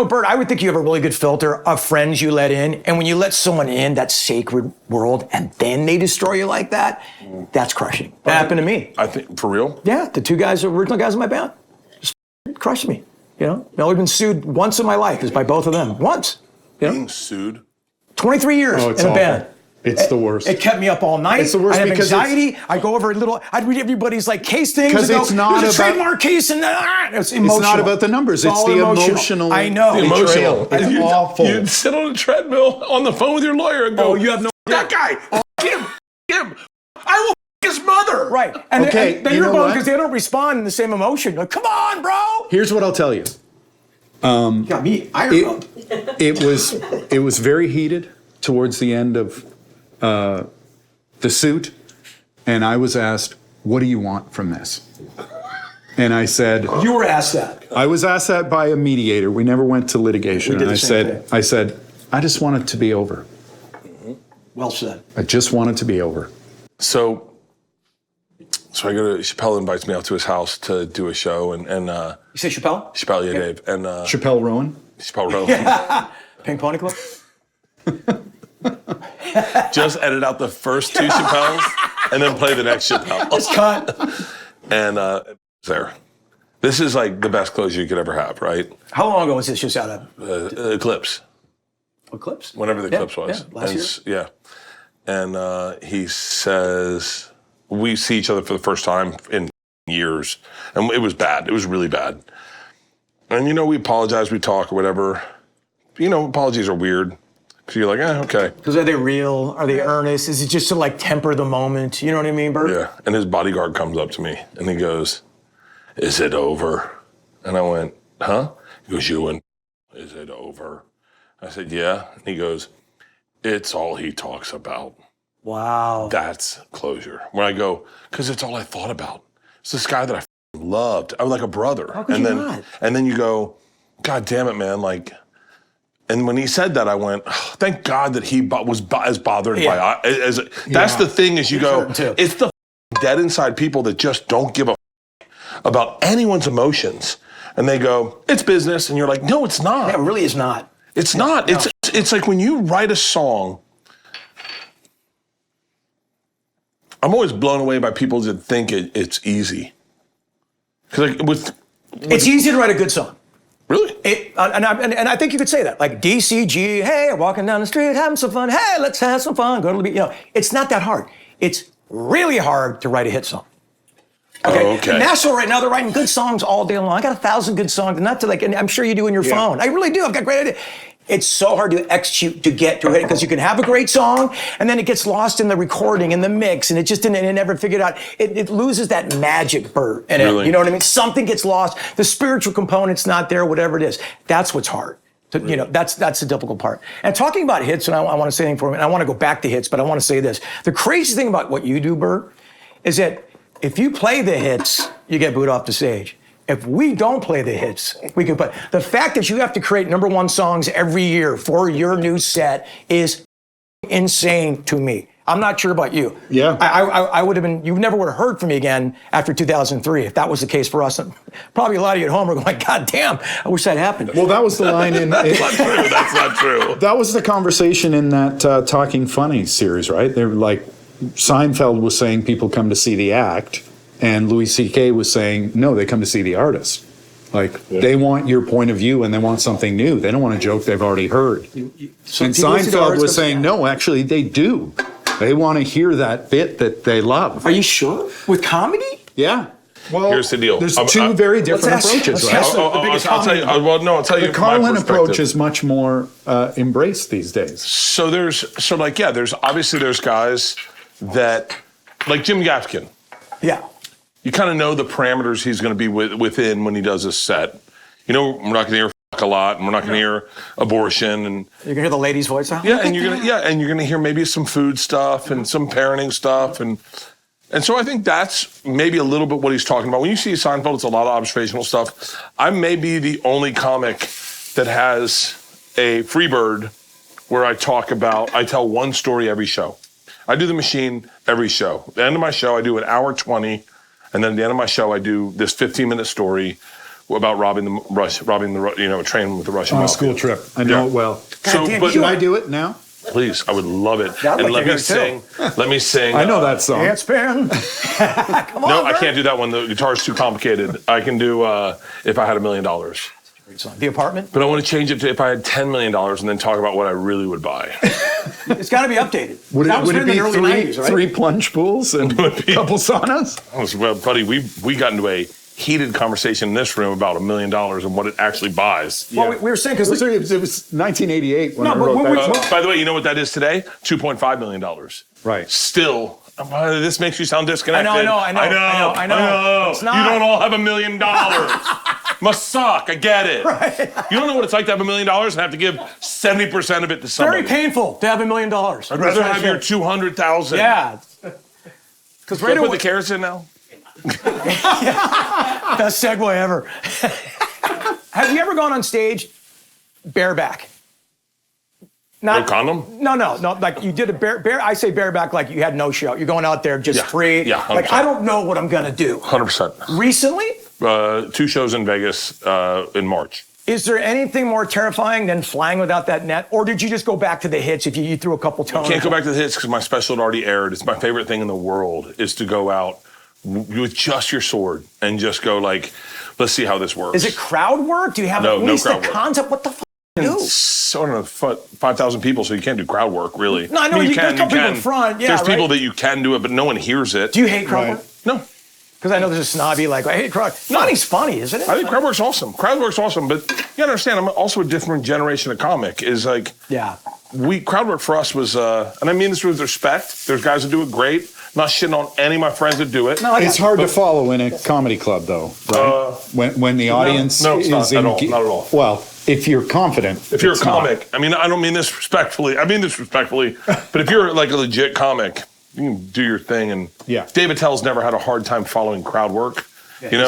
Bert, I would think you have a really good filter of friends you let in. And when you let someone in that sacred world and then they destroy you like that, that's crushing. That happened to me. I think, for real? Yeah, the two guys, the original guys in my band, just crushed me. I've only been sued once in my life, is by both of them. Once. Being sued. 23 years Oh, it's in a awful. band. It's the worst. It kept me up all night. It's the worst I have because anxiety. I go over I'd read everybody's like case things. 'Cause and it's go, not there's a about- trademark case and it's emotional. It's not about the numbers. It's all the emotional. I know. The betrayal. It's awful. You'd sit on a treadmill on the phone with your lawyer and go, Oh, you have no that guy, him, I will his mother. Right. And Okay, and then you you're know bummed what? because they don't respond in the same emotion. Like, come on, bro. Here's what I'll tell you. You got me iron bummed. It was very heated towards the end of the suit, and I was asked, "What do you want from this?" And I said, You were asked that. I was asked that by a mediator. We never went to litigation. We did And the same thing. I said, I just want it to be over. Well said. I just want it to be over. So I go to, Chappelle invites me out to his house to do a show, and You say Chappelle? Chappelle, yeah, Dave, and Chappelle Rowan? Chappelle wrote, Pink Pony Club? just edit out the first two Chappelles, and then play the next Chappelle. It's cut. And there. This is like the best closure you could ever have, right? How long ago was this just out of Eclipse. Eclipse? Whenever the eclipse was. Yeah, last year. Yeah. And he says, we see each other for the first time in years. And it was bad. It was really bad. And, we apologize, we talk or whatever. Apologies are weird. Because you're like, okay. Because are they real? Are they earnest? Is it just to like temper the moment? You know what I mean, Bert? Yeah. And his bodyguard comes up to me and he goes, is it over? And I went, huh? He goes, you and is it over? I said, yeah. And he goes, it's all he talks about. Wow. That's closure. When I go, because it's all I thought about. It's this guy that I loved. I was like a brother. How could and you then, not? And then you go, God damn it, man. Like, and when he said that, I went, oh, thank God that he was as bothered by as that's the thing is you go, it's the dead inside people that just don't give a about anyone's emotions. And they go, it's business. And you're like, no, it's not. Yeah, it really is not. It's not. No. It's like when you write a song, I'm always blown away by people that think it's easy. Because It's easy to write a good song. Really? And I think you could say that. Like DCG, hey, walking down the street, having some fun. Hey, let's have some fun. Go to the beach. It's not that hard. It's really hard to write a hit song. Okay. Oh, okay. Nashville right now, they're writing good songs all day long. I got 1,000 good songs, not to like, and I'm sure you do in your phone. I really do. I've got great ideas. It's so hard to execute to get to it because you can have a great song and then it gets lost in the recording and the mix and it just didn't, it never figured out. It loses that magic, Bert. And really? You know what I mean? Something gets lost. The spiritual component's not there, whatever it is. That's what's hard. That's the difficult part. And talking about hits, and I want to say anything for a minute, I want to go back to hits, but I want to say this. The crazy thing about what you do, Bert, is that if you play the hits, you get booed off the stage. If we don't play the hits, we can play. The fact that you have to create #1 songs every year for your new set is insane to me. I'm not sure about you. Yeah. I would have been, you never would have heard from me again after 2003 if that was the case for us. And probably a lot of you at home are going, God damn, I wish that happened. Well, that was the line in... That's not true. That's not true. That was the conversation in that Talking Funny series, right? They were like, Seinfeld was saying people come to see the act, and Louis C.K. was saying, no, they come to see the artist. Like, they want your point of view and they want something new. They don't want a joke they've already heard. And Seinfeld was saying, no, actually, they do. They want to hear that bit that they love. Are you sure? With comedy? Yeah. Well, here's the deal. There's two very different approaches, right? I'll tell you. Well, no, I'll tell you. The Carlin my approach is much more embraced these days. So there's guys that, like Jim Gaffigan. Yeah. You kind of know the parameters he's going to be within when he does his set. We're not going to hear fuck a lot, and we're not going to hear abortion, and you're gonna hear the lady's voice. and you're gonna hear maybe some food stuff and some parenting stuff, and so I think that's maybe a little bit what he's talking about. When you see Seinfeld, it's a lot of observational stuff. I may be the only comic that has a Freebird where I tell one story every show. I do the machine every show. At the end of my show, I do an hour 20, and then at the end of my show, I do this 15-minute story about robbing the train with the Russian on a mafia. school trip. I know it well. God damn, But should I do it now? Please, I would love it. Yeah, I'd and like let to me hear it sing. Let me sing. I know that song. It's been. Come on, No, I Bert. can't do that one. The guitar's too complicated. I can do If I Had $1 Million. The apartment? But I want to change it to if I had $10 million and then talk about what I really would buy. It's got to be updated. Would That was it written be in the early 90s, right? three plunge pools and a couple saunas? Well, buddy, we got into a heated conversation in this room about $1 million and what it actually buys. Well, we were saying because It was 1988 when No, I but wrote when that. By the way, you know what that is today? $2.5 million. Right. Still, this makes you sound disconnected. I know. It's not. You don't all have $1 million. Must suck. I get it. Right. You don't know what it's like to have $1 million and have to give 70% of it to somebody. Very painful to have $1 million. I'd rather have your 200,000. Yeah. Because Can I put the carrots in now? Best segue ever. Have you ever gone on stage bareback? No condom? No. Like you did a bare. I say bareback like you had no show. You're going out there just free. Yeah, 100%. Like I don't know what I'm gonna do. 100%. Recently? 2 shows in Vegas in March. Is there anything more terrifying than flying without that net, or did you just go back to the hits if you threw a couple tones? Can't go back to the hits because my special had already aired. It's my favorite thing in the world is to go out with just your sword and just go like, let's see how this works. Is it crowd work? Do you have at least a concept? What the fuck do you do? So I don't know, 5,000 people, so you can't do crowd work, really. No, I know, there's a couple people in front, yeah, There's right? people that you can do it, but no one hears it. Do you hate crowd work? No. Because I know there's a snobby like, I hate crowd. Funny's funny, isn't it? I think crowd work's awesome. Crowd work's awesome, but you gotta understand, I'm also a different generation of comic. Is like, crowd work for us was, and I mean this with respect. There's guys that do it great. I'm not shitting on any of my friends that do it. No, It's hard to follow in a comedy club, though, right? When the audience no, it's is not at all. Well, if you're confident. If you're a comic, I mean, I don't mean this respectfully. I mean this respectfully, but if you're like a legit comic, you can do your thing. And David Tell's never had a hard time following crowd work. But you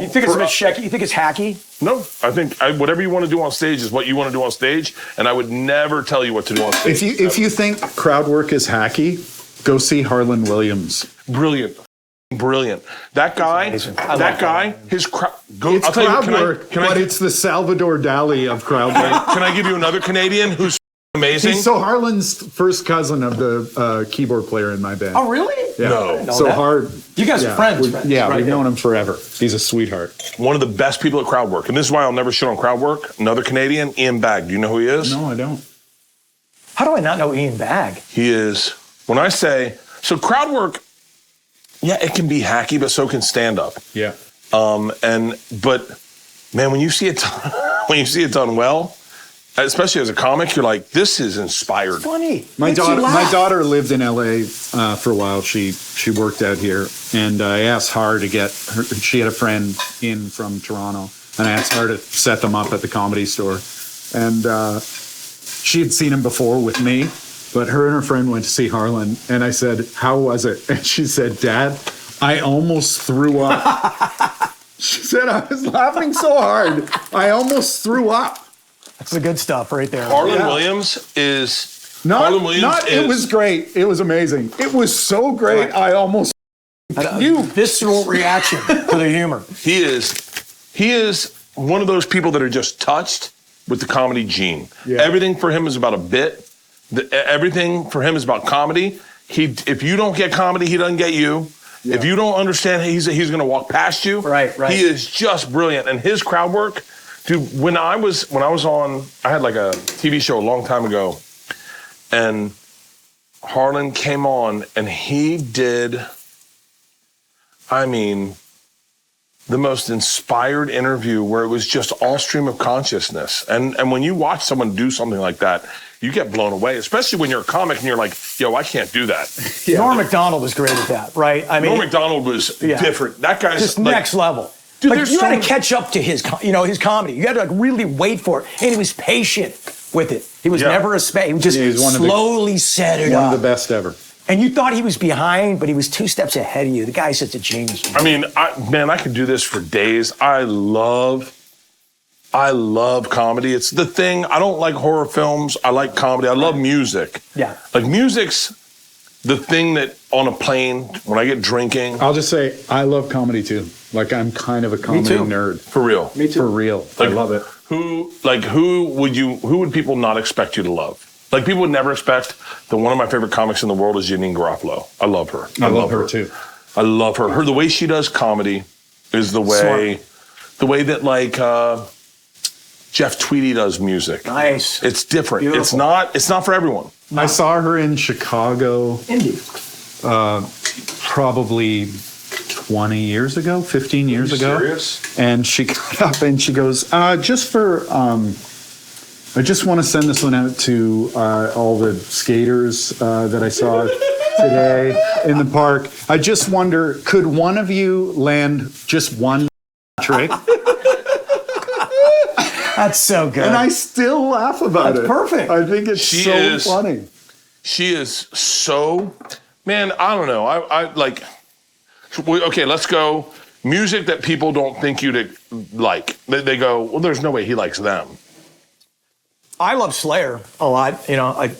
think it's a bit shaky? You think it's hacky? No, I think whatever you want to do on stage is what you want to do on stage, and I would never tell you what to do on stage. If you think crowd work is hacky, go see Harlan Williams. Brilliant. That guy, his crowd. It's crowd work, but it's the Salvador Dali of crowd work. Can I give you another Canadian who's amazing? So Harlan's first cousin of the keyboard player in my band. Oh, really? Yeah. No. So hard. You guys are friends. We've known him forever. He's a sweetheart. One of the best people at crowd work, and this is why I'll never shit on crowd work. Another Canadian, Ian Bagg. Do you know who he is? No, I don't. How do I not know Ian Bagg? He is. When I say so, crowd work. Yeah, it can be hacky, but so can stand up. Yeah. But man, when you see it done well, especially as a comic, you're like, this is inspired. It's funny. My daughter lived in LA for a while. She worked out here, and I asked Har to get her. She had a friend in from Toronto, and I asked her to set them up at the Comedy Store, and she had seen him before with me. But her and her friend went to see Harlan, and I said, "How was it?" And she said, "Dad, I almost threw up." She said, "I was laughing so hard, I almost threw up." That's the good stuff right there. Harlan Williams is It was great. It was amazing. It was so great. I almost visceral reaction to the humor. He is one of those people that are just touched with the comedy gene. Yeah. Everything for him is about a bit. Everything for him is about comedy. If you don't get comedy, he doesn't get you. Yeah. If you don't understand, he's going to walk past you. Right. He is just brilliant, and his crowd work, dude. When I was on, I had like a TV show a long time ago, and Harlan came on, and he did. I mean, the most inspired interview where it was just all stream of consciousness, and when you watch someone do something like that, you get blown away, especially when you're a comic and you're like, yo, I can't do that. Yeah. Norm Macdonald was great at that, right? I mean, Norm Macdonald was different. That guy's just like, next level. Dude, like, you had to catch up to his comedy. You had to like really wait for it, and he was patient with it. He was never a spade. He would just slowly set it up. One of the best ever. And you thought he was behind, but he was 2 steps ahead of you. The guy's such a genius. I mean, I could do this for days. I love comedy. It's the thing. I don't like horror films. I like comedy. I love music. Yeah. Like music's the thing that on a plane, when I get drinking. I'll just say, I love comedy too. Like I'm kind of a comedy nerd. For real. Me too. For real. Like, I love it. Who would people not expect you to love? Like people would never expect that one of my favorite comics in the world is Janeane Garofalo. I love her. I love her too. I love her. The way she does comedy is the way the way that like Jeff Tweedy does music. Nice. It's different. Beautiful. It's not for everyone. I saw her in Chicago. Indie. Probably 20 years ago, 15 years ago. Serious? And she got up and she goes, I just want to send this one out to all the skaters that I saw today in the park. I just wonder, could one of you land just one trick? That's so good. And I still laugh about it. That's perfect. I think it's funny. She is so, man, I don't know. I like, okay, let's go. Music that people don't think you'd like. They go, well, there's no way he likes them. I love Slayer a lot. You know, I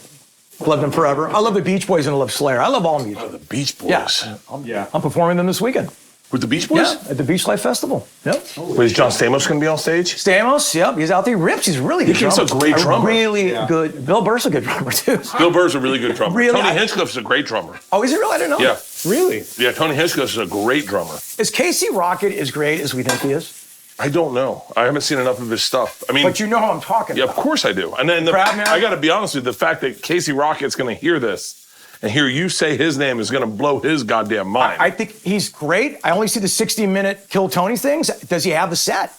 loved them forever. I love the Beach Boys and I love Slayer. I love all music. Oh, the Beach Boys. Yeah. I'm performing them this weekend. With the Beach Boys? Yeah, at the Beach Life Festival. Yep. Wait, is John Stamos going to be on stage? Stamos, yep, he's out there. He rips. He's a really good He's drummer. a great drummer. Really good. Bill Burr's a good drummer, too. Bill Burr's a really good drummer. Really? Tony Hinchcliffe's a great drummer. Oh, is he really? I didn't know. Yeah. Really? Yeah, Tony Hinchcliff's a great drummer. Is Casey Rocket as great as we think he is? I don't know. I haven't seen enough of his stuff. I mean, But you know who I'm talking yeah, about. of course I do. And then Crabman? I got to be honest with you, the fact that Casey Rocket's going to hear this and hear you say his name is going to blow his goddamn mind. I think he's great. I only see the 60-minute Kill Tony things. Does he have the set?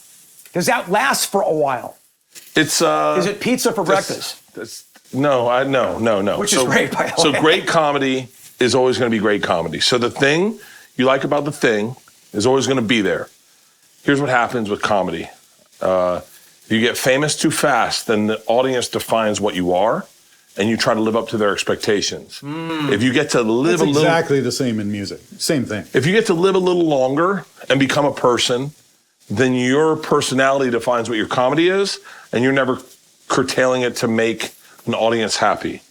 Does that last for a while? It's Is it pizza for breakfast? No. Which is great, by the way. So great comedy is always going to be great comedy. So the thing you like about the thing is always going to be there. Here's what happens with comedy. If you get famous too fast, then the audience defines what you are, and you try to live up to their expectations. If you get to live It's exactly the same in music. Same thing. If you get to live a little longer and become a person, then your personality defines what your comedy is, and you're never curtailing it to make an audience happy.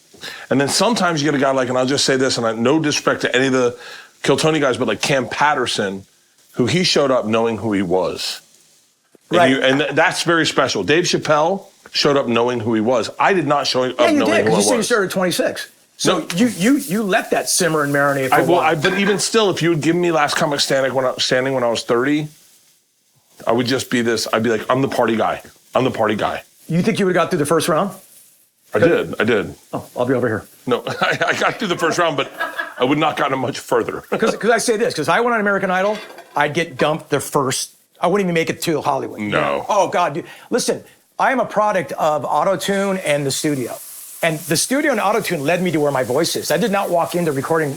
And then sometimes you get a guy like, and I'll just say this, and no disrespect to any of the Kill Tony guys, but like Cam Patterson, who he showed up knowing who he was. Right. And that's very special. Dave Chappelle showed up knowing who he was. I did not show up knowing who I was. You said you started at 26. So you let that simmer and marinate for a while. But even still, if you would give me Last Comic Standing when I was 30, I would just be this. I'd be like, I'm the party guy. I'm the party guy. You think you would have got through the first round? I did. Oh, I'll be over here. No, I got through the first round, but I would not gotten much further. Because I say this, because I went on American Idol, I'd get dumped the first, I wouldn't even make it to Hollywood. No. Oh, God. Dude. Listen, I am a product of auto-tune and the studio. And the studio and auto-tune led me to where my voice is. I did not walk into recording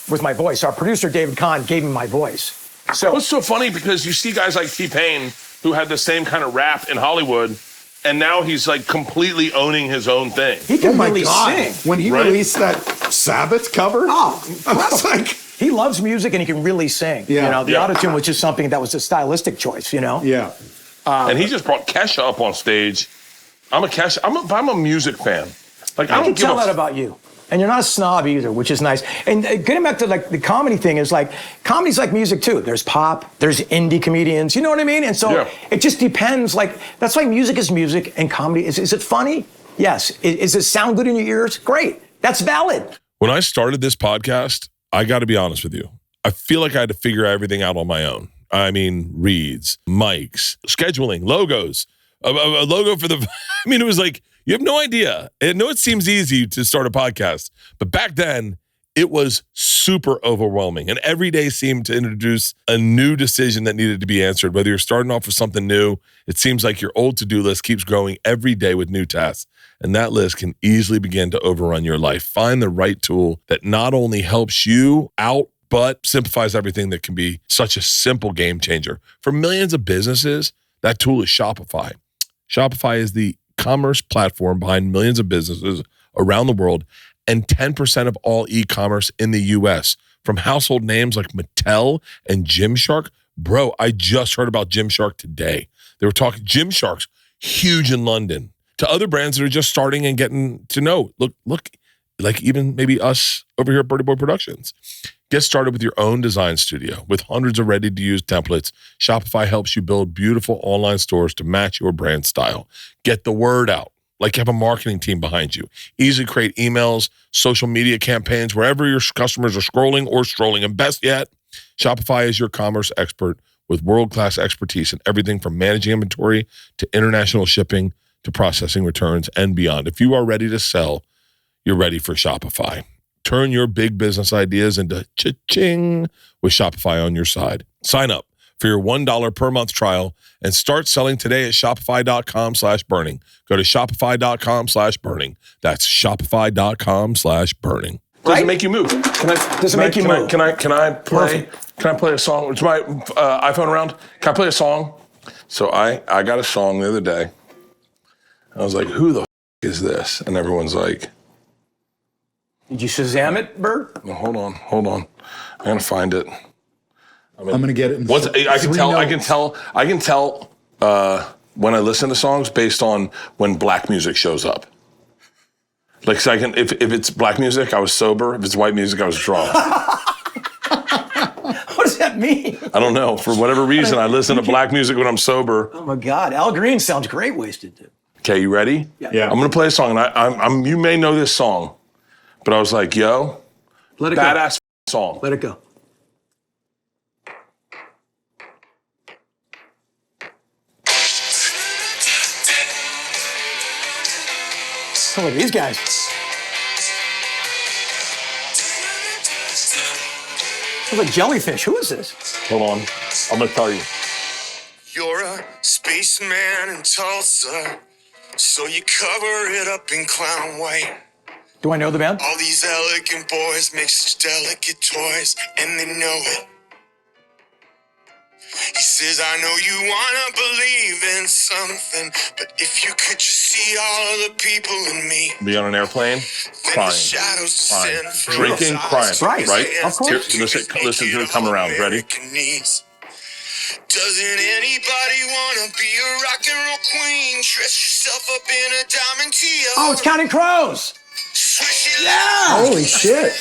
with my voice. Our producer, David Kahn, gave me my voice. So It's so funny because you see guys like T-Pain who had the same kind of rap in Hollywood, and now he's like completely owning his own thing. he can really sing. When he Right? released that Sabbath cover, Oh, I was like, he loves music and he can really sing. Yeah. You know, the Yeah. auto-tune was just something that was a stylistic choice, you know? yeah. And he just brought Kesha up on stage. I'm a music fan. Like I I don't can give tell a that about you. And you're not a snob either, which is nice. And getting back to like the comedy thing is like, comedy's like music too. There's pop, there's indie comedians, you know what I mean? And so Yeah. it just depends. Like, that's why music is music and comedy is it funny? Yes. Is it sound good in your ears? Great. That's valid. When I started this podcast, I got to be honest with you. I feel like I had to figure everything out on my own. I mean, reads, mics, scheduling, logos, a logo for the, I mean, it was like, you have no idea. I know it seems easy to start a podcast, but back then it was super overwhelming. And every day seemed to introduce a new decision that needed to be answered. Whether you're starting off with something new, it seems like your old to-do list keeps growing every day with new tasks. And that list can easily begin to overrun your life. Find the right tool that not only helps you out, but simplifies everything that can be such a simple game changer. For millions of businesses, that tool is Shopify. Shopify is the commerce platform behind millions of businesses around the world and 10% of all e-commerce in the US. From household names like Mattel and Gymshark. Bro, I just heard about Gymshark today. They were talking Gymshark's huge in London. To other brands that are just starting and getting to know. Look, like even maybe us over here at Birdie Boy Productions. Get started with your own design studio. With hundreds of ready-to-use templates, Shopify helps you build beautiful online stores to match your brand style. Get the word out, like you have a marketing team behind you. Easily create emails, social media campaigns, wherever your customers are scrolling or strolling. And best yet, Shopify is your commerce expert with world-class expertise in everything from managing inventory to international shipping to processing returns and beyond. If you are ready to sell, you're ready for Shopify. Turn your big business ideas into cha-ching with Shopify on your side. Sign up for your $1 per month trial and start selling today at shopify.com/burning. Go to shopify.com/burning. That's shopify.com/burning. Does Right? it make you move? Does it make you move? Can I play a song? Is my iPhone around? Can I play a song? So I got a song the other day. I was like, who the is this? And everyone's like, Did you Shazam it, Bert? no, hold on. I'm gonna find it. I'm gonna get it. I can tell when I listen to songs based on when black music shows up. Like, so if it's black music, I was sober. If it's white music, I was drunk. What does that mean? I don't know. For whatever reason, I listen to black music when I'm sober. Oh my God, Al Green sounds great wasted too. Okay, you ready? Yeah. I'm gonna play a song, and you may know this song, but I was like, yo, Let it badass song. go. Let it go. Oh, look at these guys. Look like jellyfish. Who is this? Hold on, I'm gonna tell you. You're a spaceman in Tulsa, so you cover it up in clown white. Do I know the band? All these elegant boys make such delicate toys, and they know it. He says, I know you wanna believe in something, but if you could just see all of the people in me, Be on an airplane, then crying, the shadows crying, descend from drinking, his crying, eyes. right? Of course. Here, listen to it coming around. Ready? American needs. Doesn't anybody wanna be a rock and roll queen? Dress yourself up in a diamond tiara. Oh, it's Counting Crows. Swish it Yeah. Holy shit!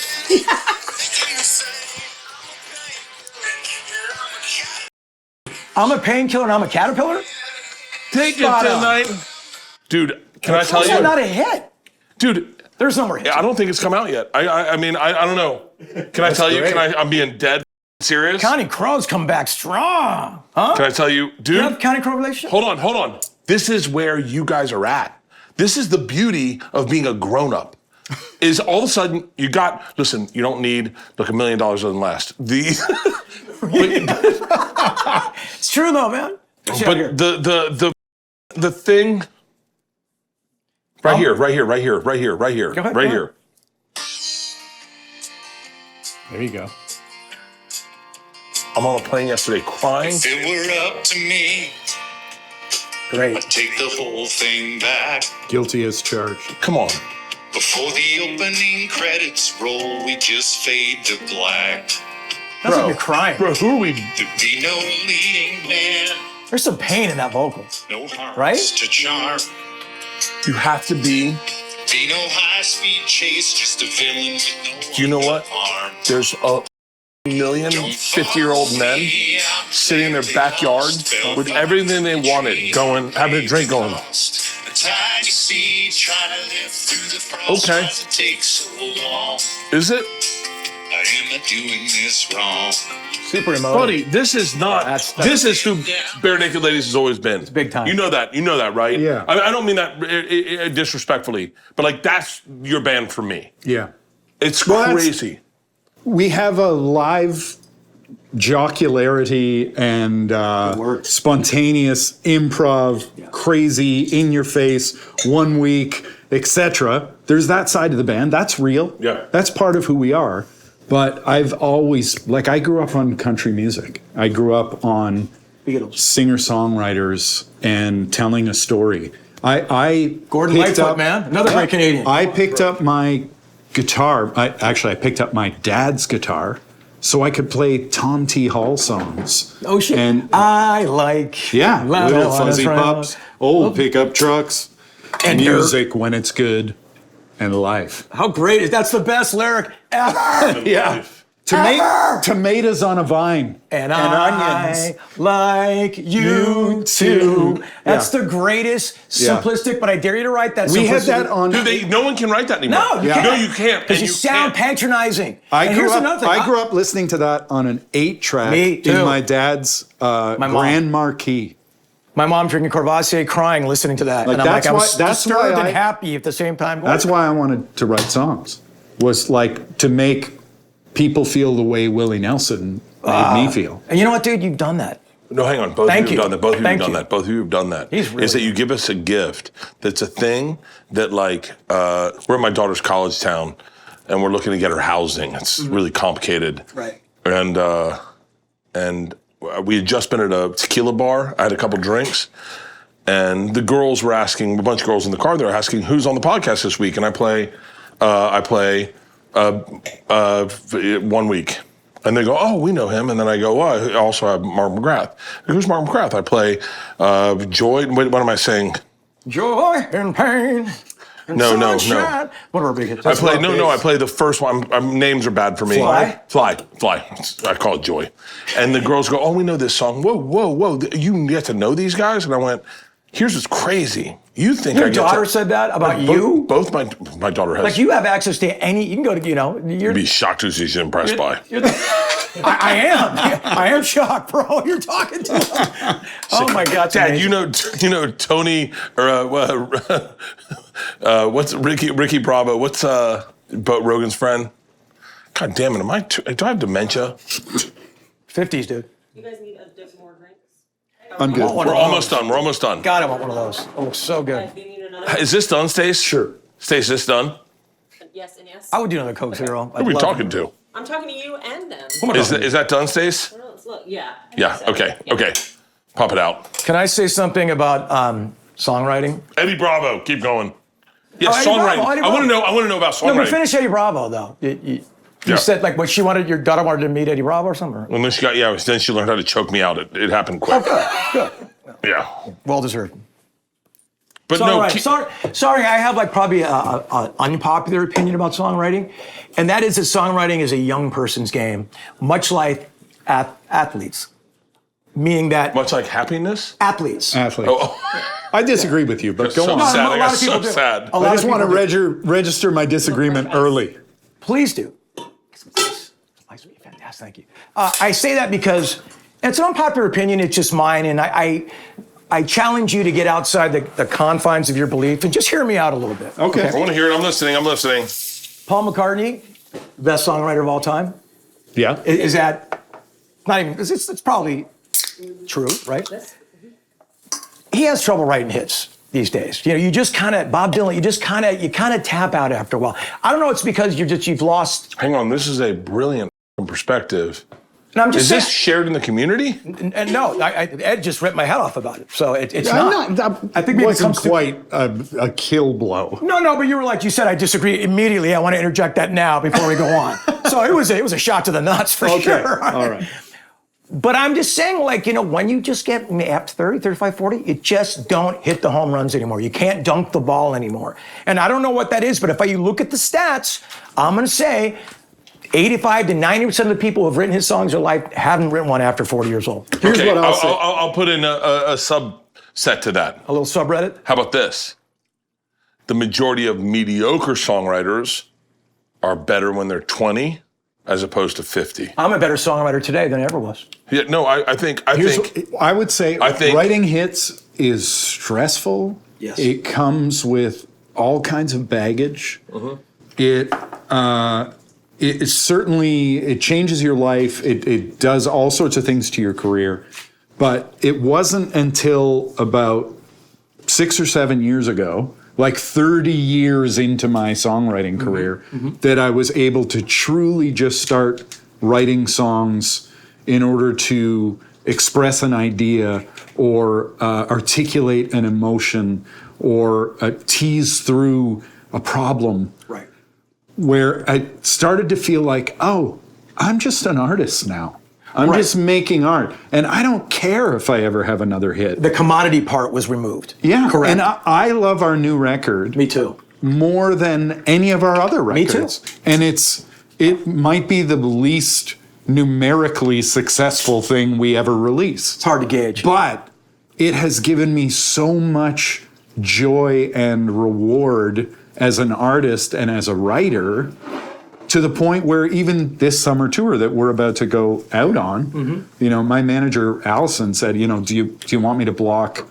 I'm a painkiller and I'm a caterpillar? Take Spot it on. tonight. Dude, can I tell Also you? not a hit. Dude, There's no more hits. I don't think it's come out yet. I mean, I don't know. Can I tell you? great. I'm being dead serious. Counting Crows come back strong. Huh? Can I tell you, dude? You have a Counting Crow relationship? Hold on. This is where you guys are at. This is the beauty of being a grown-up. Is all of a sudden you listen, you don't need like $1 million doesn't last. It's true though, man. But the thing right here. Go ahead, Right here. There you go. I'm on a plane yesterday crying. If it were up to me, Great. I'd take the whole thing back. Guilty as charged. Come on. Before the opening credits roll, we just fade to black. Sounds like you're crying. Bro, who are we? There'd be no leading man, There's some pain in that vocal. no hearts Right? to charm. You have to be. Be no high-speed chase, just a villain with no Do you know what? arm. There's a million 50-year-old men sitting in their backyard with everything they wanted, going, having a drink going. The tide you see, trying to live through the process. Okay. It takes so long. Is it? I am doing this wrong. Super emotive. Buddy, this is not. This is who Barenaked Ladies has always been. It's big time. You know that, right? Yeah. I don't mean that disrespectfully, but like that's your band for me. Yeah. It's Well, crazy. We have a live jocularity and spontaneous improv, crazy, in your face, 1 week, etc. There's that side of the band. That's real. Yeah. That's part of who we are. But I've always, like, I grew up on country music. I grew up on Beatles. singer-songwriters and telling a story. I Gordon picked Lightfoot, up- man. Another great Canadian. I picked up my guitar. I picked up my dad's guitar so I could play Tom T. Hall songs. Oh shit. And I like little fuzzy pups, old pickup trucks, and music when it's good, and life. How great is that's the best lyric ever. Yeah. Tomatoes on a vine. And onions. I like you too. That's the greatest simplistic, but I dare you to write that. We had that on. No one can write that anymore. No, you can't. No, you can't. Because you sound patronizing. I Here's another thing. I grew up listening to that on an 8-track Me too. in my dad's Grand Marquis. My mom drinking Courvoisier, crying, listening to that. Like, and I'm like, I was that's disturbed why and happy at the same time. That's why I wanted to write songs. Was like to make people feel the way Willie Nelson made me feel. And you know what, dude? You've done that. No, hang on. Both of you have done that. Both of you have Thank done you. that. Both of you have done that. He's really is that you give us a gift that's a thing that, like, we're at my daughter's college town, and we're looking to get her housing. It's really complicated. Right. And we had just been at a tequila bar. I had a couple drinks, and the girls were asking, a bunch of girls in the car, they were asking, who's on the podcast this week? And I play 1 week. And they go, oh, we know him. And then I go, well, I also have Mark McGrath. Who's Mark McGrath? I play Joy. Wait, what am I saying? Joy and pain. And No. sunshine. What are our big hits? I play the first one. Names are bad for me. Fly? Fly. I call it Joy. And the girls go, oh, we know this song. Whoa. You get to know these guys? And I went, here's what's crazy. You think Your daughter said that about you? Both my daughter has. Like, you have access to any, you can go to, You'd be shocked who she's impressed by. I am shocked, bro. You're talking to him. Oh my God, Dad, amazing. you know Tony or what's Ricky Bravo? What's Rogan's friend? God damn it! Do I have dementia? 50s, dude. You guys need a bit more drinks? I'm good. We're almost done. God, I want one of those. It looks so good. Do you need another? Is this done, Stace? Sure. Stace, this done? Yes and yes. I would do another Coke Zero. Who are we talking to? I'm talking to you and them. Is that done, Stace? Let's look. Yeah. Yeah. Okay. Pop it out. Can I say something about songwriting? Eddie Bravo, keep going. Yeah, Eddie songwriting. Bravo, Eddie I want to know about songwriting. No, but finish Eddie Bravo, though. You said, like, what your daughter wanted to meet Eddie Bravo or something? And then she learned how to choke me out. It happened quick. Good. Yeah. Well deserved. But Sorry, I have like probably an unpopular opinion about songwriting, and that is that songwriting is a young person's game, much like athletes. Meaning that much like happiness? Athletes. Oh. I disagree with you, but go on. Sad. A lot of people do. Sad. I just want to register my disagreement early. Please do. Fantastic, thank you. I say that because it's an unpopular opinion. It's just mine, and I challenge you to get outside the confines of your belief and just hear me out a little bit. Okay. I want to hear it. I'm listening. Paul McCartney, best songwriter of all time. Yeah. Is that not even? It's probably true, right? He has trouble writing hits these days. You just kind of Bob Dylan. You kind of tap out after a while. I don't know. It's because you've lost. Hang on. This is a brilliant perspective. And I'm just is saying, this shared in the community? And no, Ed just ripped my head off about it. So it's not. I think it wasn't quite a kill blow. No, but you said I disagree immediately. I want to interject that now before we go on. So it was a shot to the nuts for sure. All right. But I'm just saying, when you just get after 30, 35, 40, you just don't hit the home runs anymore. You can't dunk the ball anymore. And I don't know what that is, but if you look at the stats, I'm going to say 85 to 90% of the people who have written his songs in life haven't written one after 40 years old. Here's what I'll say. I'll put in a subset to that. A little subreddit? How about this? The majority of mediocre songwriters are better when they're 20 as opposed to 50. I'm a better songwriter today than I ever was. Yeah, no, I think I would say writing hits is stressful. Yes. It comes with all kinds of baggage. Mm-hmm. It certainly changes your life. It does all sorts of things to your career. But it wasn't until about 6 or 7 years ago, like 30 years into my songwriting career, that I was able to truly just start writing songs in order to express an idea or articulate an emotion or tease through a problem. Right. Where I started to feel like, oh, I'm just an artist now. I'm just making art. And I don't care if I ever have another hit. The commodity part was removed. Yeah. Correct. And I love our new record. Me too. More than any of our other records. Me too. And it's it might be the least numerically successful thing we ever released. It's hard to gauge. But it has given me so much joy and reward as an artist and as a writer, to the point where even this summer tour that we're about to go out on, you know, my manager Allison said, you know, do you want me to block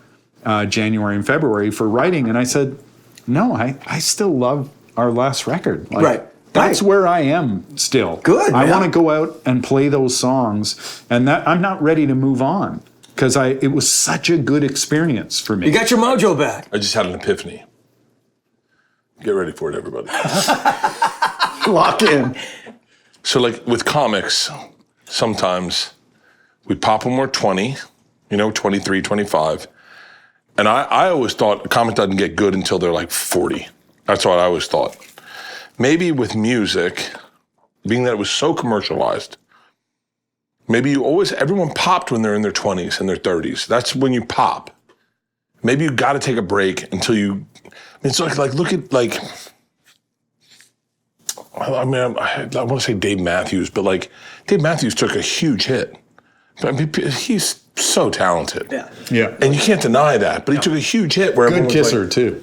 January and February for writing? And I said, no, I still love our last record. Like, Right. That's where I am still. Good, I man. want to go out and play those songs, and that I'm not ready to move on because it was such a good experience for me. You got your mojo back. I just had an epiphany. Get ready for it, everybody. Lock in. So like with comics, sometimes we pop when we're 20, 23, 25. And I always thought a comic doesn't get good until they're like 40. That's what I always thought. Maybe with music, being that it was so commercialized, maybe everyone popped when they're in their 20s and their 30s. That's when you pop. Maybe you got to take a break until it's like look at like, I want to say Dave Matthews, but like Dave Matthews took a huge hit. I mean, he's so talented. Yeah. Yeah. And you can't deny that, but he took a huge hit where Good everyone was kisser, like, too.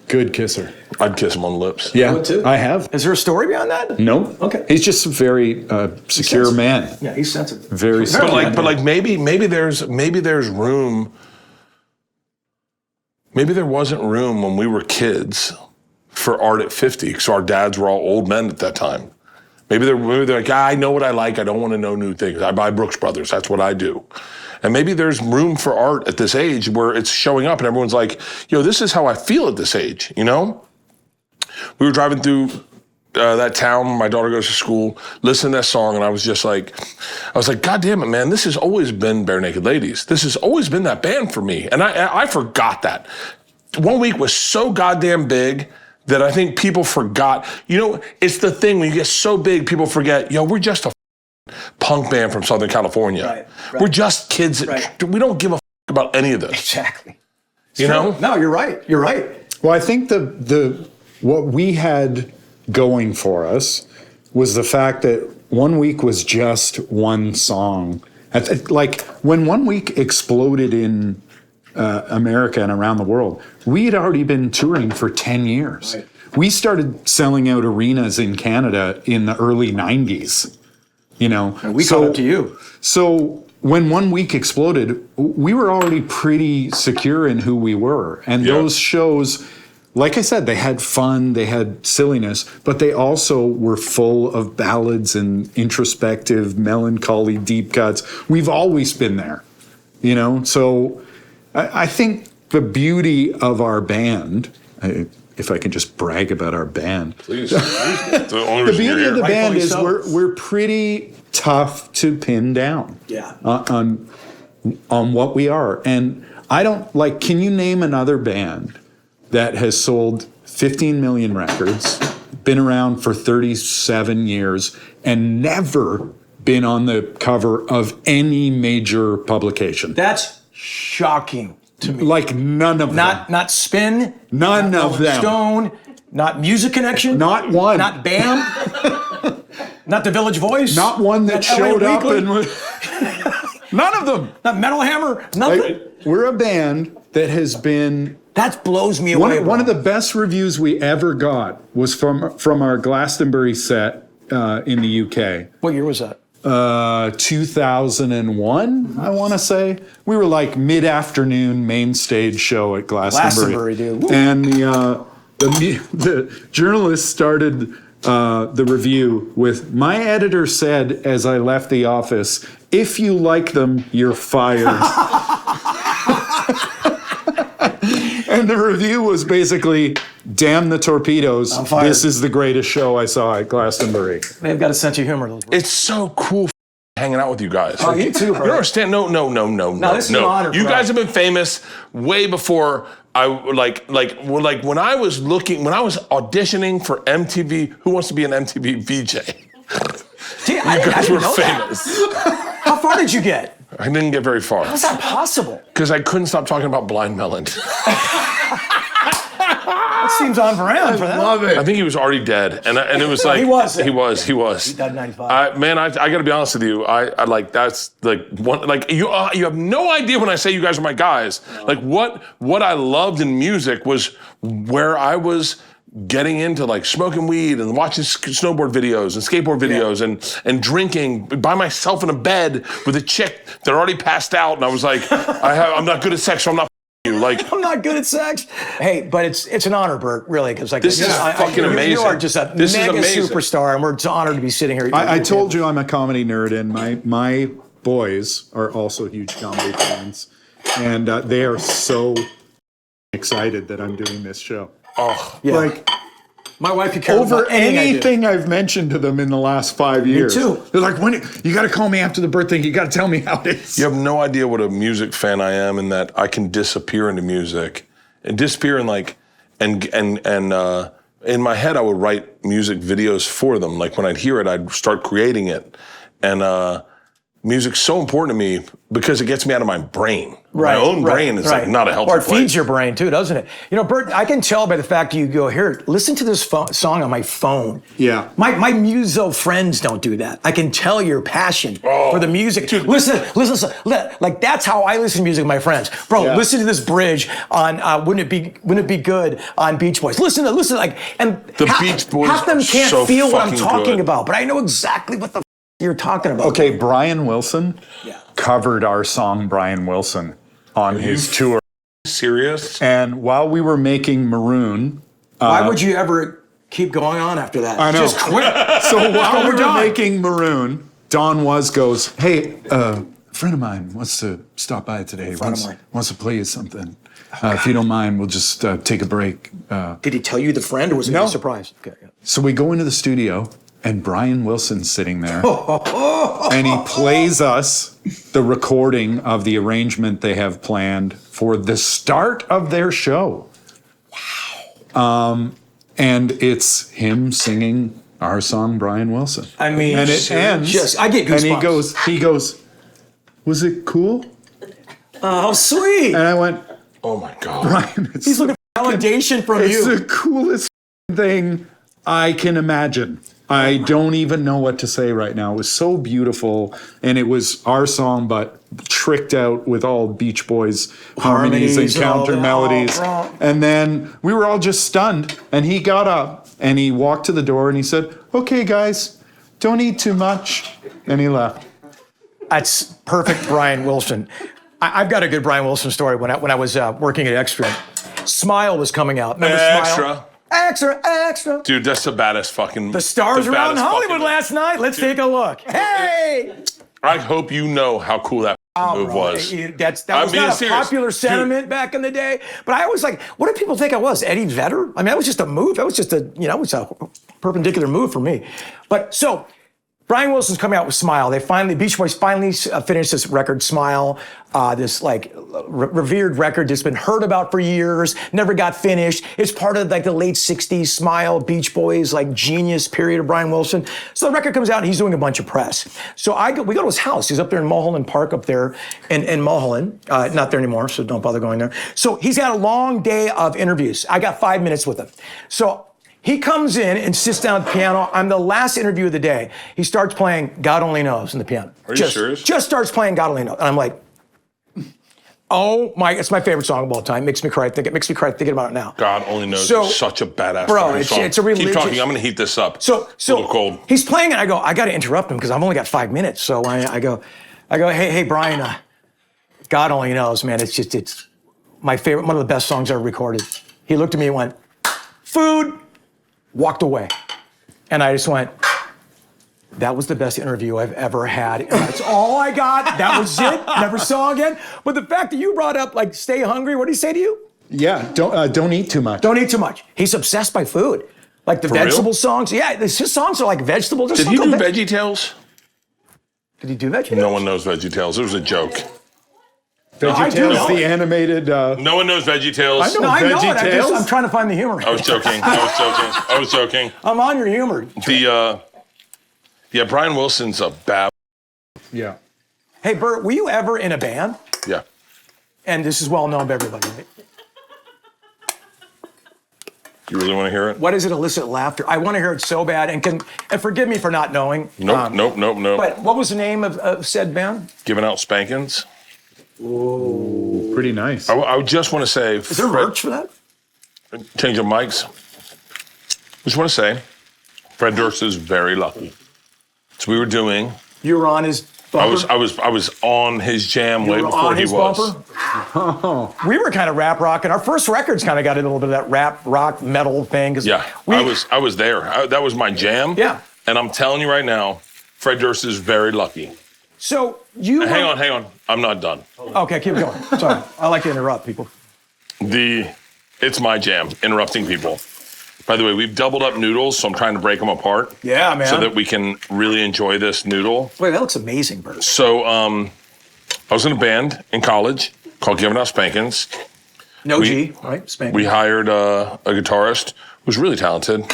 Good kisser. I'd kiss him on the lips. Yeah, would too. I have. Is there a story behind that? No. Okay. He's just a very secure sensitive. man. Yeah, he's sensitive. Very secure. But maybe there's room. Maybe there wasn't room when we were kids for art at 50 because our dads were all old men at that time. Maybe they're like, I know what I like. I don't want to know new things. I buy Brooks Brothers. That's what I do. And maybe there's room for art at this age where it's showing up and everyone's like, this is how I feel at this age, We were driving through that town my daughter goes to school, listening to that song, and I was like, God damn it, man, this has always been Barenaked Ladies. This has always been that band for me. And I forgot that. 1 week was so goddamn big that I think people forgot. It's the thing when you get so big, people forget, we're just a punk band from Southern California. Right. We're just kids. Right. We don't give a about any of this. Exactly. You know? No, you're right. You're right. Well, I think the what we had going for us was the fact that 1 week was just one song. Like when 1 week exploded in America and around the world, we had already been touring for 10 years. Right. We started selling out arenas in Canada in the early 90s. And we caught up to you. So when 1 week exploded, we were already pretty secure in who we were. And those shows, like I said, they had fun, they had silliness, but they also were full of ballads and introspective, melancholy, deep cuts. We've always been there, So I think the beauty of our band, if I can just brag about our band. Please. The beauty of the band is we're pretty tough to pin down. Yeah. On what we are. And I don't can you name another band that has sold 15 million records, been around for 37 years, and never been on the cover of any major publication? That's shocking to me. None of them. Not Spin. None not of Rolling them. Stone. Not Music Connection. Not one. Not BAM. Not The Village Voice. Not one that Not LA showed up Weekly. and none of them. Not Metal Hammer. Nothing. We're a band that has been That blows me away. one of the best reviews we ever got was from our Glastonbury set in the UK. What year was that? 2001, I want to say. We were mid-afternoon main stage show at Glastonbury. Glastonbury, dude. Woo. And the journalist started the review with, "My editor said as I left the office, if you like them, you're fired." And the review was basically, "Damn the torpedoes. I'm fired." This is the greatest show I saw at Glastonbury." They've got a sense of humor. Those It's so cool hanging out with you guys. Oh, you too, bro. You don't understand? No. this is an honor, You bro. guys have been famous way before I when I was auditioning for MTV. Who wants to be an MTV VJ? Gee, You guys were famous. How far did you get? I didn't get very far How's that possible? because I couldn't stop talking about Blind Melon. That's seems on brand for that. Love it. I think he was already dead, and it was like He was. He was. He died in 95. Man, I got to be honest with you. I like that's like one like you have no idea when I say you guys are my guys. Like what I loved in music was where I was getting into like smoking weed and watching snowboard videos and skateboard videos and drinking by myself in a bed with a chick that already passed out, and I was like, I'm not good at sex, so I'm not you. Like, I'm not good at sex. Hey, but it's an honor, Bert, really, because like This is fucking amazing. You are just a This is mega amazing. superstar, and we're just honored to be sitting here. I told you I'm a comedy nerd, and my boys are also huge comedy fans, and they are so excited that I'm doing this show. oh, Yeah. Like My wife could care over about anything I do. anything I've mentioned to them in the last 5 years. too. They're like, when you got to call me after the Bert thing. You got to tell me how it is. you have no idea what a music fan I am, and that I can disappear into music and disappear in like and in my head I would write music videos for them. Like when I'd hear it, I'd start creating it, and music's so important to me because it gets me out of my brain. My own brain is like not a healthy Or it place. feeds your brain too, doesn't it? You know, Bert, I can tell by the fact you go, here, listen to this song on my phone. Yeah. My muso friends don't do that. I can tell your passion for the music. Dude. Listen, like that's how I listen to music with my friends. Bro, Yeah. listen to this bridge on Wouldn't It Be Good on Beach Boys. Listen, like, and The Beach Boys half them are can't so feel what I'm fucking talking good. about, but I know exactly what the you're talking about. Okay, Brian Wilson covered our song Brian Wilson on his tour. Serious? And while we were making Maroon, Why would you ever keep going on after that? I know. Just quit. so while we we're were done. making Maroon, Don goes, hey, a friend of mine wants to stop by today. Wants to play you something. If you don't mind, we'll just take a break. Did he tell you the friend, or was it No. a surprise? Okay. Yeah. So we go into the studio, and Brian Wilson's sitting there, and he plays us the recording of the arrangement they have planned for the start of their show. Wow. And it's him singing our song, Brian Wilson. I mean, And it ends. I get goosebumps. And he goes, was it cool? Oh, sweet. And I went, Oh my God. Brian, it's He's looking for validation from It's you. the coolest thing I can imagine. I don't even know what to say right now. It was so beautiful, and it was our song, but tricked out with all Beach Boys harmonies and Harmonies and all counter that. melodies. Oh. And then we were all just stunned, and he got up and he walked to the door and he said, "Okay, guys, don't eat too much," and he left. That's perfect, Brian Wilson. I've got a good Brian Wilson story. When I was working at Extra, Smile was coming out. Remember Smile? Extra. Dude, that's the baddest fucking. The stars around baddest Hollywood fucking- last night. Let's take a look. Hey! I hope you know how cool that move was. That I'm was being not a serious. popular sentiment back in the day. But I always like, what do people think I was? Eddie Vedder? I mean, that was just a move. That was just it was a perpendicular move for me. But so, Brian Wilson's coming out with Smile. Beach Boys finally finished this record, Smile, this like revered record that's been heard about for years, never got finished. It's part of like the late 60s Smile, Beach Boys, like genius period of Brian Wilson. So the record comes out and he's doing a bunch of press. So we go to his house. He's up there in Mulholland Park up there in Mulholland. Not there anymore, so don't bother going there. So he's got a long day of interviews. I got 5 minutes with him. So he comes in and sits down at the piano. I'm the last interview of the day. He starts playing God Only Knows on the piano. Are you serious? Just starts playing God Only Knows. And I'm like, it's my favorite song of all time. Makes me cry thinking about it now. God Only Knows So- is such a badass Bro, fucking song. it's a religious- Keep talking. I'm going to heat this up. So a little cold. he's playing and I go, I got to interrupt him because I've only got 5 minutes. So I go, hey Brian, God Only Knows, man. It's my favorite, one of the best songs I ever recorded. He looked at me and went, food. Walked away. And I just went, that was the best interview I've ever had. And that's all I got. That was it. Never saw again. But the fact that you brought up, like, stay hungry, what did he say to you? Yeah, don't eat too much. Don't eat too much. He's obsessed by food. Like the For real? vegetable songs. Yeah, his songs are like vegetable. Did he do Veggie Tales? Did he do veggie? No one knows Veggie Tales. It was a joke. I do VeggieTales, know the it. animated. No one knows Veggie Tales. I know. No, I know it. VeggieTales? I'm trying to find the humor. I was joking. I was joking. I'm on your humor. Brian Wilson's a bad. Yeah. Hey, Bert, were you ever in a band? Yeah. And this is well known by everybody, right? You really want to hear it? What does it elicit laughter? I want to hear it so bad. And forgive me for not knowing. Nope. But what was the name of said band? Giving out spankings. Pretty nice. I would just want to say. Is there merch for that? Change of mics. Just want to say, Fred Durst is very lucky. So we were doing. You were on his bumper? I was on his jam way before he was. We were kind of rap rocking. Our first records kind of got a little bit of that rap rock metal thing. Yeah, I was there. That was my jam. Yeah. And I'm telling you right now, Fred Durst is very lucky. So you Hang on. I'm not done. Okay, keep going. Sorry. I like to interrupt people. It's my jam, interrupting people. By the way, we've doubled up noodles, so I'm trying to break them apart. Yeah, man. So that we can really enjoy this noodle. Wait, that looks amazing, Bert. So I was in a band in college called Giving Out Spankings. No G, right? Spanking. We hired a guitarist who was really talented.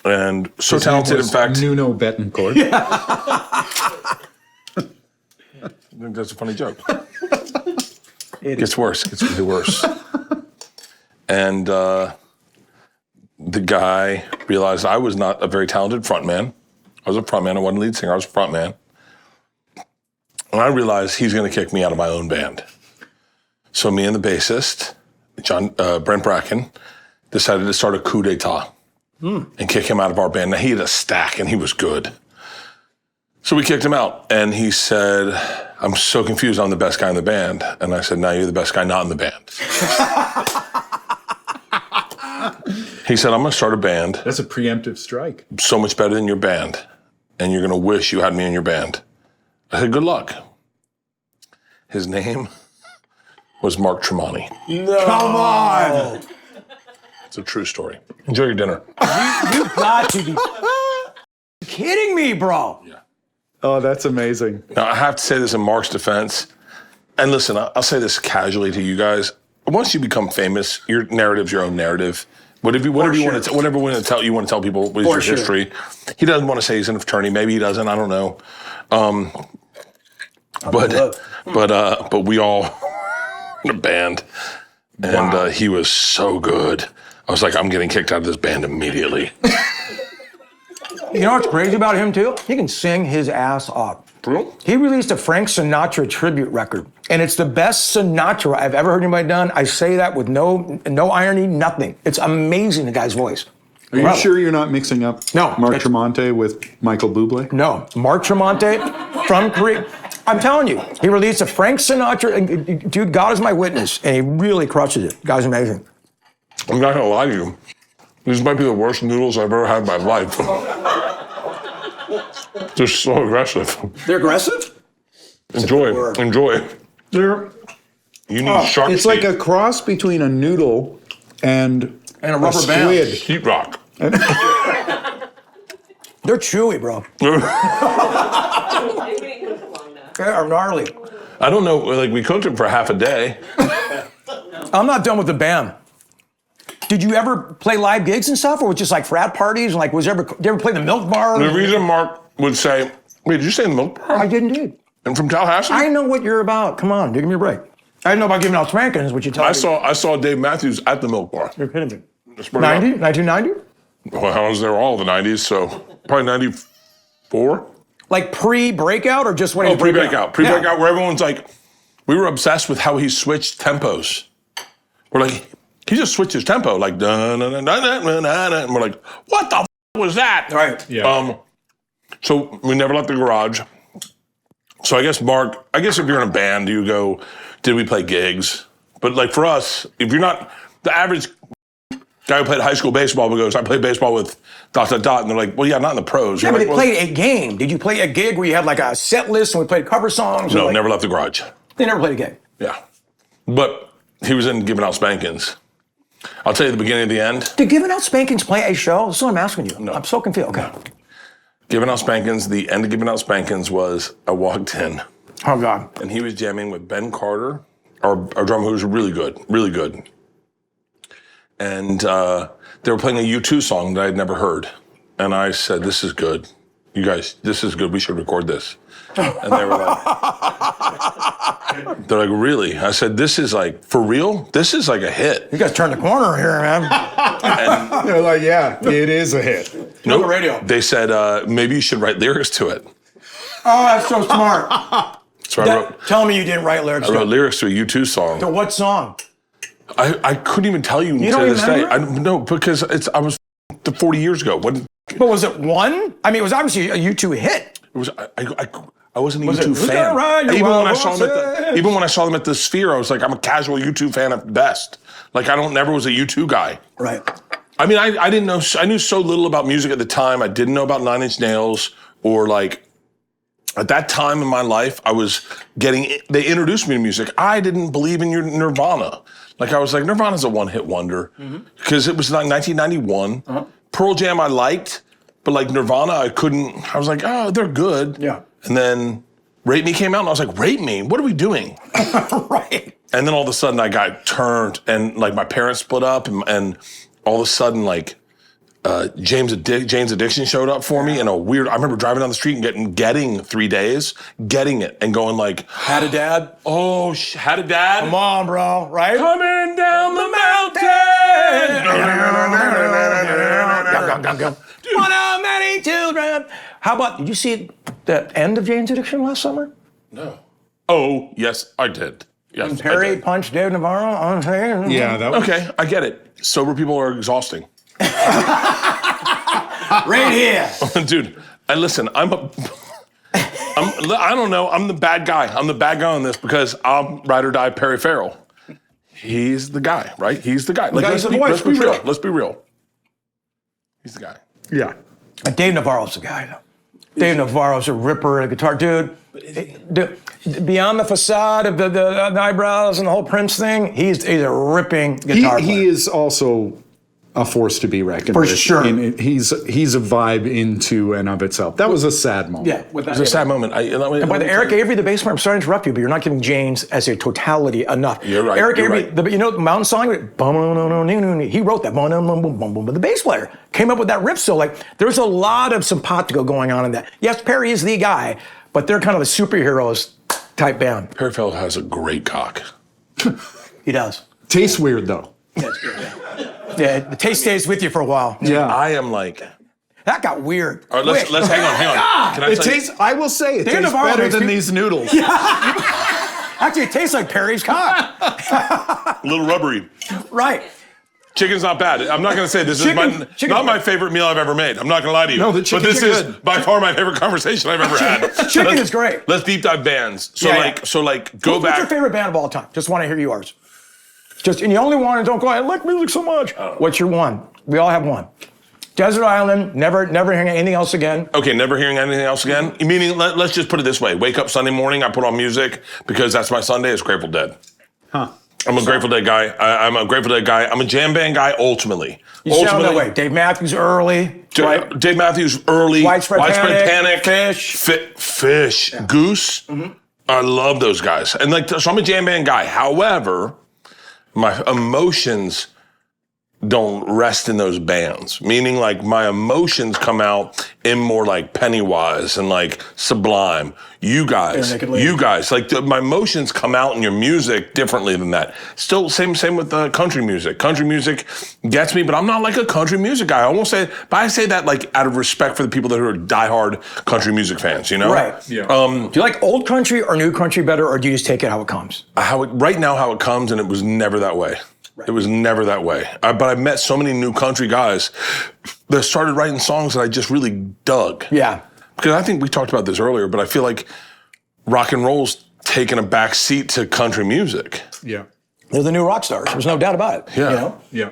And so talented, in fact. Nuno Betancourt. I think that's a funny joke. It gets worse. Gets really worse. And the guy realized I was not a very talented frontman. I was a frontman. I wasn't lead singer. I was a frontman. And I realized he's going to kick me out of my own band. So me and the bassist, Brent Bracken, decided to start a coup d'etat and kick him out of our band. Now, he had a stack, and he was good. So we kicked him out, and he said, I'm so confused. I'm the best guy in the band. And I said, no, you're the best guy not in the band. He said, I'm going to start a band. That's a preemptive strike. So much better than your band, and you're going to wish you had me in your band. I said, good luck. His name was Mark Tremonti. No. Come on. It's a true story. Enjoy your dinner. You've got to be kidding me, bro. Yeah. Oh, that's amazing. Now, I have to say this in Mark's defense. And listen, I'll say this casually to you guys. Once you become famous, your narrative's your own narrative. Whatever you want to tell people what is your history. He doesn't want to say he's an attorney. Maybe he doesn't. I don't know. But we all in a band, and he was so good. I was like, I'm getting kicked out of this band immediately. You know what's crazy about him too? He can sing his ass off. True. He released a Frank Sinatra tribute record, and it's the best Sinatra I've ever heard anybody done. I say that with no irony, nothing. It's amazing, the guy's voice. Are you sure you're not mixing up No, Mark Tremonti with Michael Bublé? No, Mark Tremonti from Korea. I'm telling you, he released a Frank Sinatra, dude, God is my witness, and he really crushes it. Guy's amazing. I'm not going to lie to you. These might be the worst noodles I've ever had in my life. They're so aggressive. They're aggressive? Enjoy. They're, You need shark it's like a cross between a noodle and a rubber band. squid. sheet rock. They're chewy, bro. They're gnarly. I don't know, like we cooked them for half a day. I'm not done with the band. Did you ever play live gigs and stuff, or was it just like frat parties? And like, did you ever play the Milk Bar? The reason Mark would say, wait, did you say the Milk Bar? I did indeed. And from Tallahassee? I know what you're about. Come on, give me a break. I didn't know about giving out spankings, what you tell me. I saw Dave Matthews at the Milk Bar. You're kidding me. 1990? Well, I was there all the 90s, so probably 94. Like pre-breakout or just when he was Pre-breakout. Pre-breakout where everyone's like, we were obsessed with how he switched tempos. We're like, he just switched his tempo, like, and we're like, what the was that? Right. Yeah. So we never left the garage. So I guess, Mark, if you're in a band, you go, did we play gigs? But like for us, if you're not, the average guy who played high school baseball goes, I played baseball with ... And they're like, well, yeah, not in the pros. Yeah, You're but like, they played a game. Did you play a gig where you had like a set list and we played cover songs? No, never left the garage. They never played a game. Yeah. But he was in giving out spankings. I'll tell you the beginning and the end. Did Giving Out Spankings play a show? That's what I'm asking you. No. I'm so confused. Okay. Giving out spankings, the end of giving out spankings was I walked in Oh, God. and he was jamming with Ben Carter, our drummer who was really good. And they were playing a U2 song that I'd never heard. And I said, this is good. You guys, this is good. We should record this. And they were like, They're like, really? I said, this is like, for real? This is like a hit. You guys turned the corner here, man. They're like, yeah, it is a hit. No, the radio. They said, maybe you should write lyrics to it. Oh, that's so smart. So I Tell me you didn't write lyrics. wrote lyrics to a U2 song. To what song? I couldn't even tell you, don't to this day. remember? No, because I was 40 years ago. When But was it one? I mean, it was obviously a U2 hit. it was, I wasn't a Was it, U2 "Who's fan. gonna ride your Even when I wild saw them horses?" even when I saw them at the Sphere, I was like, I'm a casual U2 fan at best. Like never was a U2 guy. Right. I mean, I didn't know. I knew so little about music at the time. I didn't know about Nine Inch Nails or like. At that time in my life, they introduced me to music. I didn't believe in your Nirvana. Like I was like, Nirvana's a one-hit wonder. Because it was like 1991. Pearl Jam I liked, but like Nirvana I couldn't, I was like, oh, they're good. Yeah. And then Rape Me came out and I was like, Rape Me? What are we doing? Right. And then all of a sudden I got turned and like my parents split up and all of a sudden like, Jane's Addiction showed up for me in a weird. I remember driving down the street and getting 3 days, getting it, and going like, Had a dad? "Oh, had a dad? Come on, bro. Right? Coming down the mountain." One of many children. How about, did you see the end of Jane's Addiction last summer? No. Oh, yes, I did. Yes, Perry I did. punched Dave Navarro on stage. Yeah, that was Okay, I get it. Sober people are exhausting, Right here. dude. And listen, I don't know. I'm the bad guy. I'm the bad guy on this because I'm ride or die Perry Farrell. He's the guy, right? He's the guy. Like, guy's let's the voice, be for real. sure. Let's be real. He's the guy. yeah. Dave Navarro's the guy, though. Dave Navarro's a ripper, a guitar dude. Beyond the facade of the eyebrows and the whole Prince thing, he's a ripping guitar player. He is also a force to be reckoned For with. sure. And he's a vibe into and of itself. That was a sad moment. Yeah, with It was a sad moment. And by the Eric Avery, the bass player, I'm sorry to interrupt you, but you're not giving Jane's as a totality enough. You're right, Eric you're Avery, right. you know the Mountain Song? He wrote that. But the bass player came up with that riff. So like, there's a lot of simpatico going on in that. Yes, Perry is the guy, but they're kind of a superheroes type band. Perry Farrell has a great cock. He does. Tastes weird though. Yeah, the taste stays with you for a while. Yeah. I am like, That got weird. all right, let's hang on. Can I It tell you- tastes, I will say, it Dave tastes Navarro better makes than me- these noodles. Actually, it tastes like Perry's cock. a little rubbery. Right. Chicken's not bad. I'm not going to say this is Chicken's not my favorite meal I've ever made. I'm not going to lie to you. No, the but chicken's this is good. by far my favorite conversation I've ever had. Chicken is great. Let's deep dive bands. So Yeah, like, yeah. so like, go What's your back. favorite band of all time? Just want to hear yours. And you only want to, don't go, I like music so much. What's your one? We all have one. Desert Island, never hearing anything else again. Okay, never hearing anything else again. Meaning, let's just put it this way: wake up Sunday morning, I put on music because that's my Sunday. It's Grateful Dead. Huh. I'm a Grateful Dead guy. I'm a Grateful Dead guy. I'm a jam band guy. Ultimately, You sound that way. Dave Matthews early. Right? Dave Matthews early. Widespread Panic, Fish. Fish. Goose. I love those guys. And like, so I'm a jam band guy. However, my emotions don't rest in those bands. Meaning like my emotions come out in more like Pennywise and like Sublime. You guys, like my emotions come out in your music differently than that. Still same with country music. Country music gets me, but I'm not like a country music guy. I won't say, but I say that like out of respect for the people that are diehard country music fans, you know? Right. Yeah. Do you like old country or new country better, or do you just take it how it comes? Right now how it comes, and it was never that way. It was never that way. But I met so many new country guys that started writing songs that I just really dug. Yeah. Because I think we talked about this earlier, but I feel like rock and roll's taken a back seat to country music. Yeah. They're the new rock stars. There's no doubt about it. Yeah. You know? Yeah.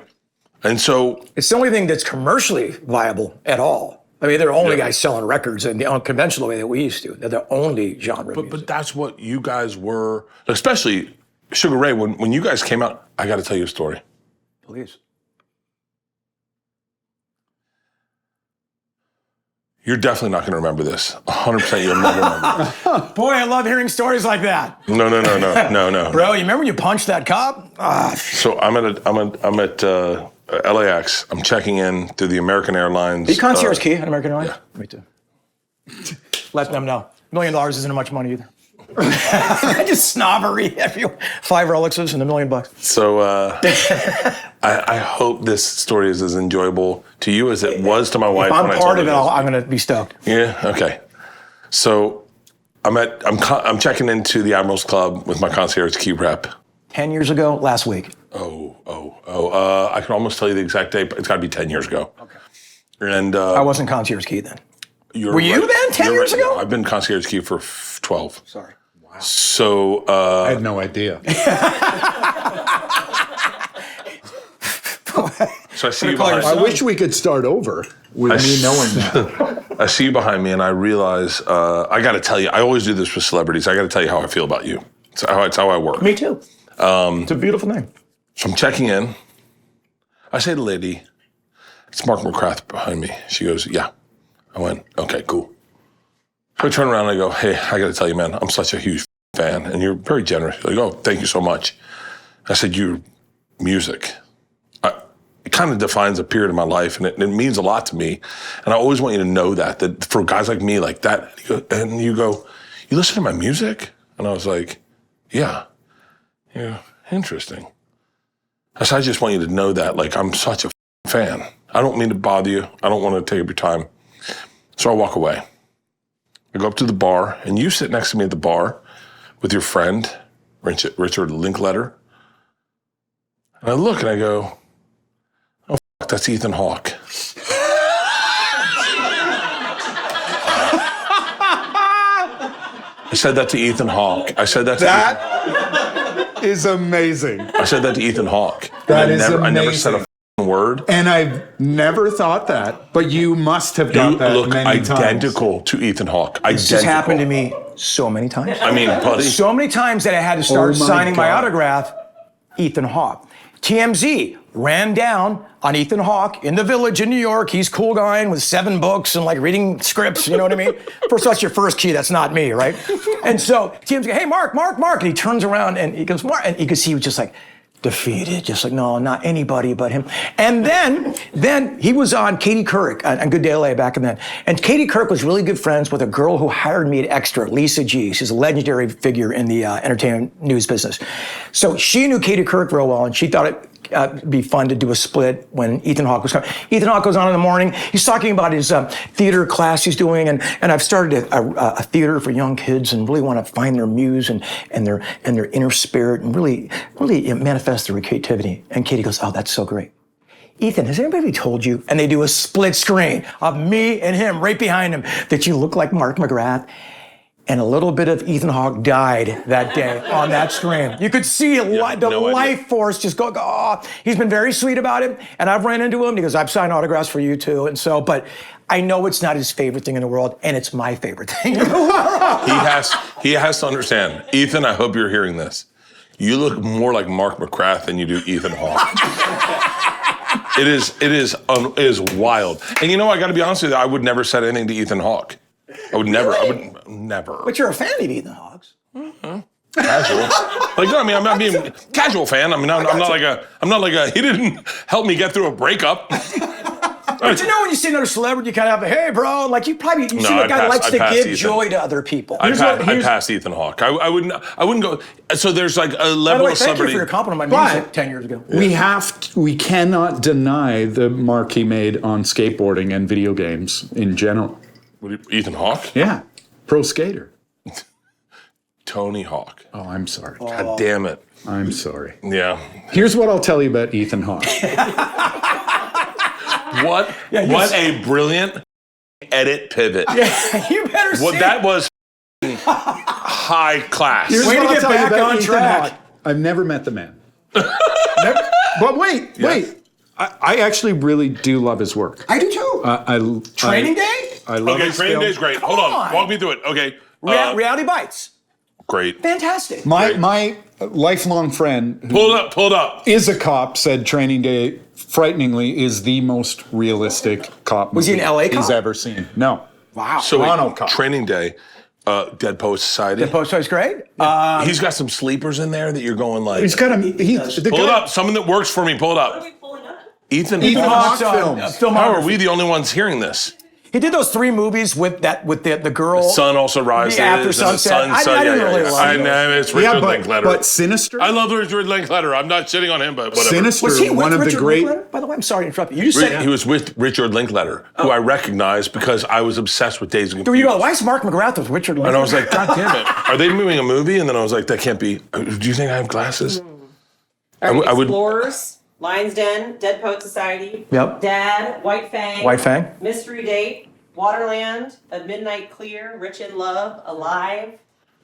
And so, It's the only thing that's commercially viable at all. I mean, they're the only guys selling records in the unconventional way that we used to. They're the only genre of music. but that's what you guys were, especially Sugar Ray, when you guys came out, I got to tell you a story. Please. You're definitely not going to remember this. 100% you'll never remember. Boy, I love hearing stories like that. No. Bro, you remember when you punched that cop? So I'm at LAX. I'm checking in through the American Airlines. Are you concierge key at American Airlines? Yeah. Me too. Let them know. $1 million isn't much money either. Just snobbery. 5 Rolexes and $1 million. So I hope this story is as enjoyable to you as it was to my wife. If I'm when I part told of her it, this. I'm going to be stoked. Yeah. Okay. So I'm checking into the Admirals Club with my concierge key rep. 10 years ago, last week. I can almost tell you the exact date, but it's got to be 10 years ago. Okay. And I wasn't concierge key then. Were you then 10 years ago? I've been concierge key for 12. Sorry. Wow. So I had no idea. I see you behind I wish we could start over with me knowing that. I see you behind me, and I realize I got to tell you. I always do this with celebrities. I got to tell you how I feel about you. It's how I work. Me too. It's a beautiful name. So I'm checking in. I say to the lady, "It's Mark McGrath behind me." She goes, "Yeah." I went, "Okay, cool." So I turn around and I go, "Hey, I got to tell you, man, I'm such a huge fan, and you're very generous." You're like, "Oh, thank you so much." I said, "Your music, it kind of defines a period of my life, and it means a lot to me. And I always want you to know that for guys like me, like that." And you go, "You listen to my music?" And I was like, "Yeah." Yeah, interesting. I said, "I just want you to know that, like, I'm such a fan. I don't mean to bother you. I don't want to take up your time." So I walk away. I go up to the bar, and you sit next to me at the bar with your friend, Richard Linkletter. And I look and I go, "Oh, fuck, that's Ethan Hawke." I said that to Ethan Hawke. I said that to That is amazing. I said that to Ethan Hawke. That And is I never said a amazing. f***ing word. And I've never thought that, but you must have You got that look many times. identical to Ethan Hawke. This has happened to me so many times. I mean, buddy. So many times that I had to start Oh my signing my God. autograph, Ethan Hawke. TMZ ran down on Ethan Hawke in the Village in New York. He's cool guy with 7 books and like reading scripts, you know what I mean? First, that's your first key, that's not me, right? And so TMZ goes, "Hey, Mark. And he turns around and he goes, "Mark." And you can see he was just like defeated, just like, no, not anybody but him. And then he was on Katie Couric on Good Day LA back then. And Katie Couric was really good friends with a girl who hired me at Extra, Lisa G. She's a legendary figure in the entertainment news business. So she knew Katie Couric real well, and she thought it'd be fun to do a split when Ethan Hawke was coming. Ethan Hawke goes on in the morning. He's talking about his theater class he's doing, and I've started a theater for young kids and really want to find their muse and their inner spirit and really manifest their creativity. And Katie goes, "Oh, that's so great. Ethan, has anybody told you?" And they do a split screen of me and him right behind him that you look like Mark McGrath. And a little bit of Ethan Hawke died that day on that screen. You could see it, the life force just go, oh. He's been very sweet about it, and I've ran into him because I've signed autographs for you too. And so, but I know it's not his favorite thing in the world, and it's my favorite thing in the world. He has to understand. Ethan, I hope you're hearing this. You look more like Mark McGrath than you do Ethan Hawke. It is wild. And you know, I got to be honest with you, I would never say anything to Ethan Hawke. I would never. But you're a fan of Ethan Hawke's. Casual. Like, no, I mean, I'm being casual fan. I mean, I'm not like a, he didn't help me get through a breakup. But you know, when you see another celebrity, you kind of have a, "Hey, bro," like you see a guy likes to give joy to other people. I passed Ethan Hawke. I wouldn't go. So there's like a level By the way, of thank you celebrity. for your compliment on my music 10 years ago. We cannot deny the mark he made on skateboarding and video games in general. Ethan Hawke? Yeah, pro skater. Tony Hawk. Oh, I'm sorry. God damn it. I'm sorry. Yeah. Here's what I'll tell you about Ethan Hawke. What a brilliant edit pivot. Yeah, you better see. What that was high class. Here's Way what to I'll get tell you back about on Ethan track. Hawke. I've never met the man. But wait. I actually really do love his work. I do too. Training Day? I love Okay, his Training film. Day's great. Hold on. Walk me through it. Okay. Reality Bites. Great. Fantastic. My lifelong friend who Pull it up. is a cop said Training Day, frighteningly, is the most realistic cop Was he movie an LA cop? he's ever seen. No. Wow. So Toronto wait, Cop. Training Day, Dead Poet Society. The post is great. He's got some sleepers in there that you're going like. He's got a... Pull it up. Someone that works for me. Pull it What are up. we pulling up? Ethan Ethan Hawke. Hawke films. How are we the only ones hearing this? He did those 3 movies with the girl. Sun also rises. After and Sunset. The sun, I didn't really like I those. know, it's Richard Linklater. But Sinister? I love Richard Linklater. I'm not shitting on him, but whatever. Sinister, Was he with one of Richard the great... Linklater? By the way, I'm sorry to interrupt you. You just said He was with Richard Linklater, who I recognized because I was obsessed with Days and There you Confused. go. Why is Mark McGrath with Richard Linklater? And I was like, God damn it. Are they moving a movie? And then I was like, that can't be. Do you think I have glasses? All right, I would- Explorers, Lion's Den, Dead Poet Society. Yep. Dad, White Fang. White Fang. Mystery Date, Waterland, A Midnight Clear, Rich in Love, Alive.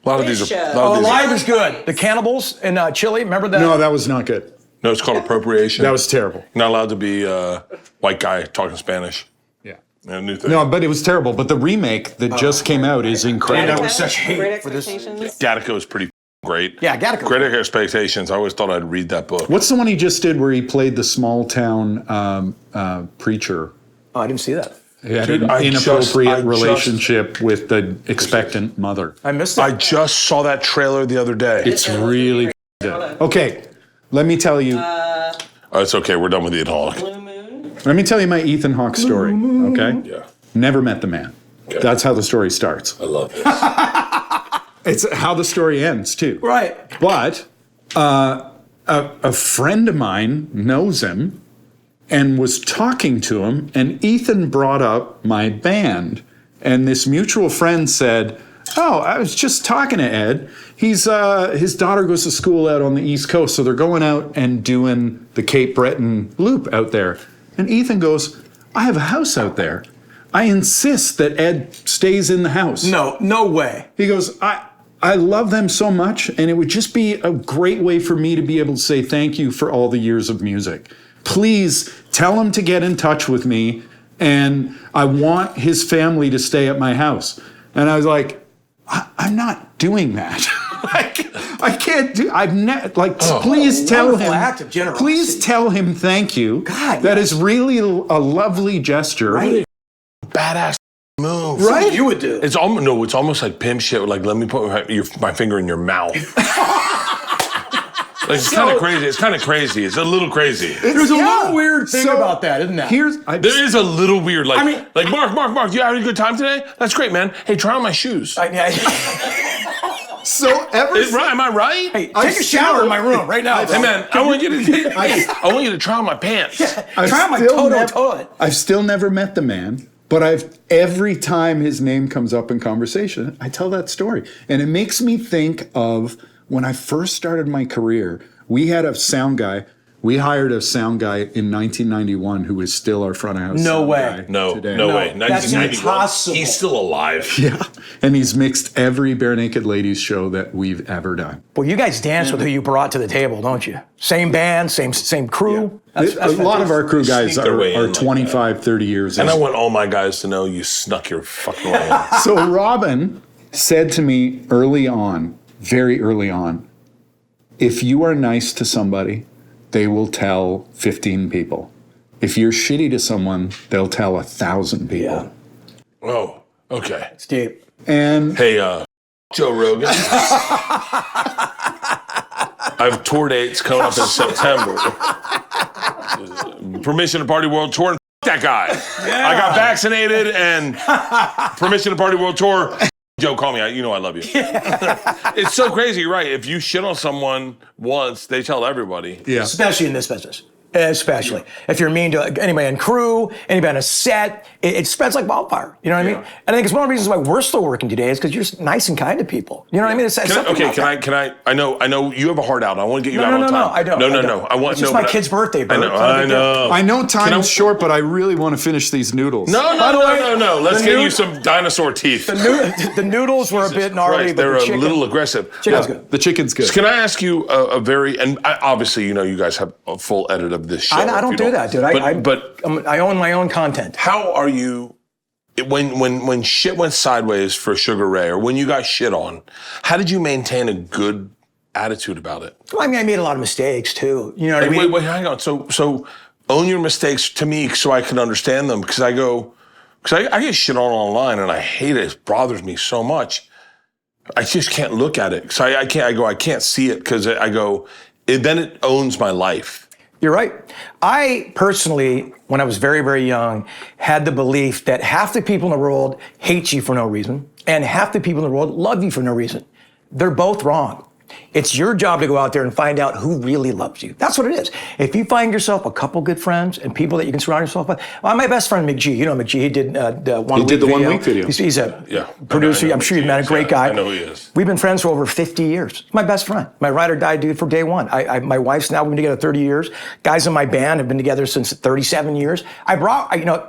A lot of these are. Show. a lot of these are- Alive is good. The Cannibals in Chile. Remember that? No, that was not good. No, it's called appropriation. That was terrible. You're not allowed to be a white guy talking Spanish. Yeah. A new thing. No, but it was terrible. But the remake that just came out is incredible. that was such hate Great for this- Expectations. Gattaca is pretty great. Yeah, Gattaca. Great Expectations. I always thought I'd read that book. What's the one he just did where he played the small town preacher? Oh, I didn't see that. He had Dude, an I inappropriate just- relationship with the expectant mother. I missed it. I just saw that trailer the other day. It's really good. Okay, let me tell you. Oh, it's okay. We're done with Ethan Hawke. Blue Moon. Let me tell you my Ethan Hawke story. Okay. Yeah. Never met the man. Okay. That's how the story starts. I love this. It's how the story ends too. Right. But a friend of mine knows him and was talking to him, and Ethan brought up my band, and this mutual friend said, "Oh, I was just talking to Ed. He's his daughter goes to school out on the East Coast, so they're going out and doing the Cape Breton loop out there." And Ethan goes, "I have a house out there. I insist that Ed stays in the house." No way. He goes, I love them so much, and it would just be a great way for me to be able to say thank you for all the years of music. Please tell him to get in touch with me, and I want his family to stay at my house. And I was like, I'm not doing that. Like, I can't do. Please tell wonderful him. act of generosity. Please tell him thank you. God, that yes. is really a lovely gesture. Right. Badass move. Right? You would do. It's almost like pimp shit. Like, let me put my finger in your mouth. Like, it's kind of crazy. It's kind of crazy. It's a little crazy. There's a little weird thing about that, isn't there? There is a little weird, like, I mean- like Mark, you having a good time today? That's great, man. Hey, try on my shoes. So Am I right? Hey, take a shower in my room right now. Hey, man, I want you to try on my pants. Try on my toilet. I've still never met the man, but every time his name comes up in conversation, I tell that story. And it makes me think of when I first started my career. We had a sound guy. We hired a sound guy in 1991 who is still our front of house. No sound way. guy No today. way. That's 1991. impossible. He's still alive. Yeah. And he's mixed every Barenaked Ladies show that we've ever done. Well, you guys dance with who you brought to the table, don't you? Same band, same crew. That's A lot of our crew guys Sneak their way in are like 25, 30 years in. And I want all my guys to know you snuck your fucking way in. So Robin said to me early on, very early on, if you are nice to somebody, they will tell 15 people. If you're shitty to someone, they'll tell 1,000 people. Yeah. Oh, okay. Steve. And Hey, Joe Rogan. I have tour dates coming up in September. Permission to Party World Tour. And that guy. I got vaccinated and permission to Party World Tour. Joe, call me. You know I love you. It's so crazy, right? If you shit on someone once, they tell everybody. yeah. Especially in this business. Especially. If you're mean to anybody on crew, anybody on a set, it spreads like wildfire. You know what I mean? And I think it's one of the reasons why we're still working today is because you're just nice and kind to people. You know what I mean? It's something about that. Can I? I know you have a heart out. I want to get you out No, on time. I don't. No. I want It's just no, my but kid's birthday, Bert. I know. I know time's short, but I really want to finish these noodles. No. Let's the get you nood- some dinosaur teeth. The noodles were a bit gnarly, Christ, but they're the a chicken, little aggressive. chicken's good. The chicken's good. Can I ask you a very, and obviously, you guys have a full edit of this show. I don't do that, dude. But I own my own content. how are you, when shit went sideways for Sugar Ray, or when you got shit on, how did you maintain a good attitude about it? Well, I mean, I made a lot of mistakes too. You know what I mean? Wait, hang on. So own your mistakes to me so I can understand them, because I get shit on online and I hate it. It bothers me so much. I just can't look at it. So I can't see it because then it owns my life. You're right. I personally, when I was very, very young, had the belief that half the people in the world hate you for no reason, and half the people in the world love you for no reason. They're both wrong. It's your job to go out there and find out who really loves you. That's what it is. If you find yourself a couple good friends and people that you can surround yourself with. Well, my best friend, McG, you know McG, he did the 1 week video. 1 week video. He's a producer. I'm sure you've met a great guy. I know he is. We've been friends for over 50 years. My best friend. My ride or die dude from day one. My wife's now been together 30 years. Guys in my band have been together since 37 years.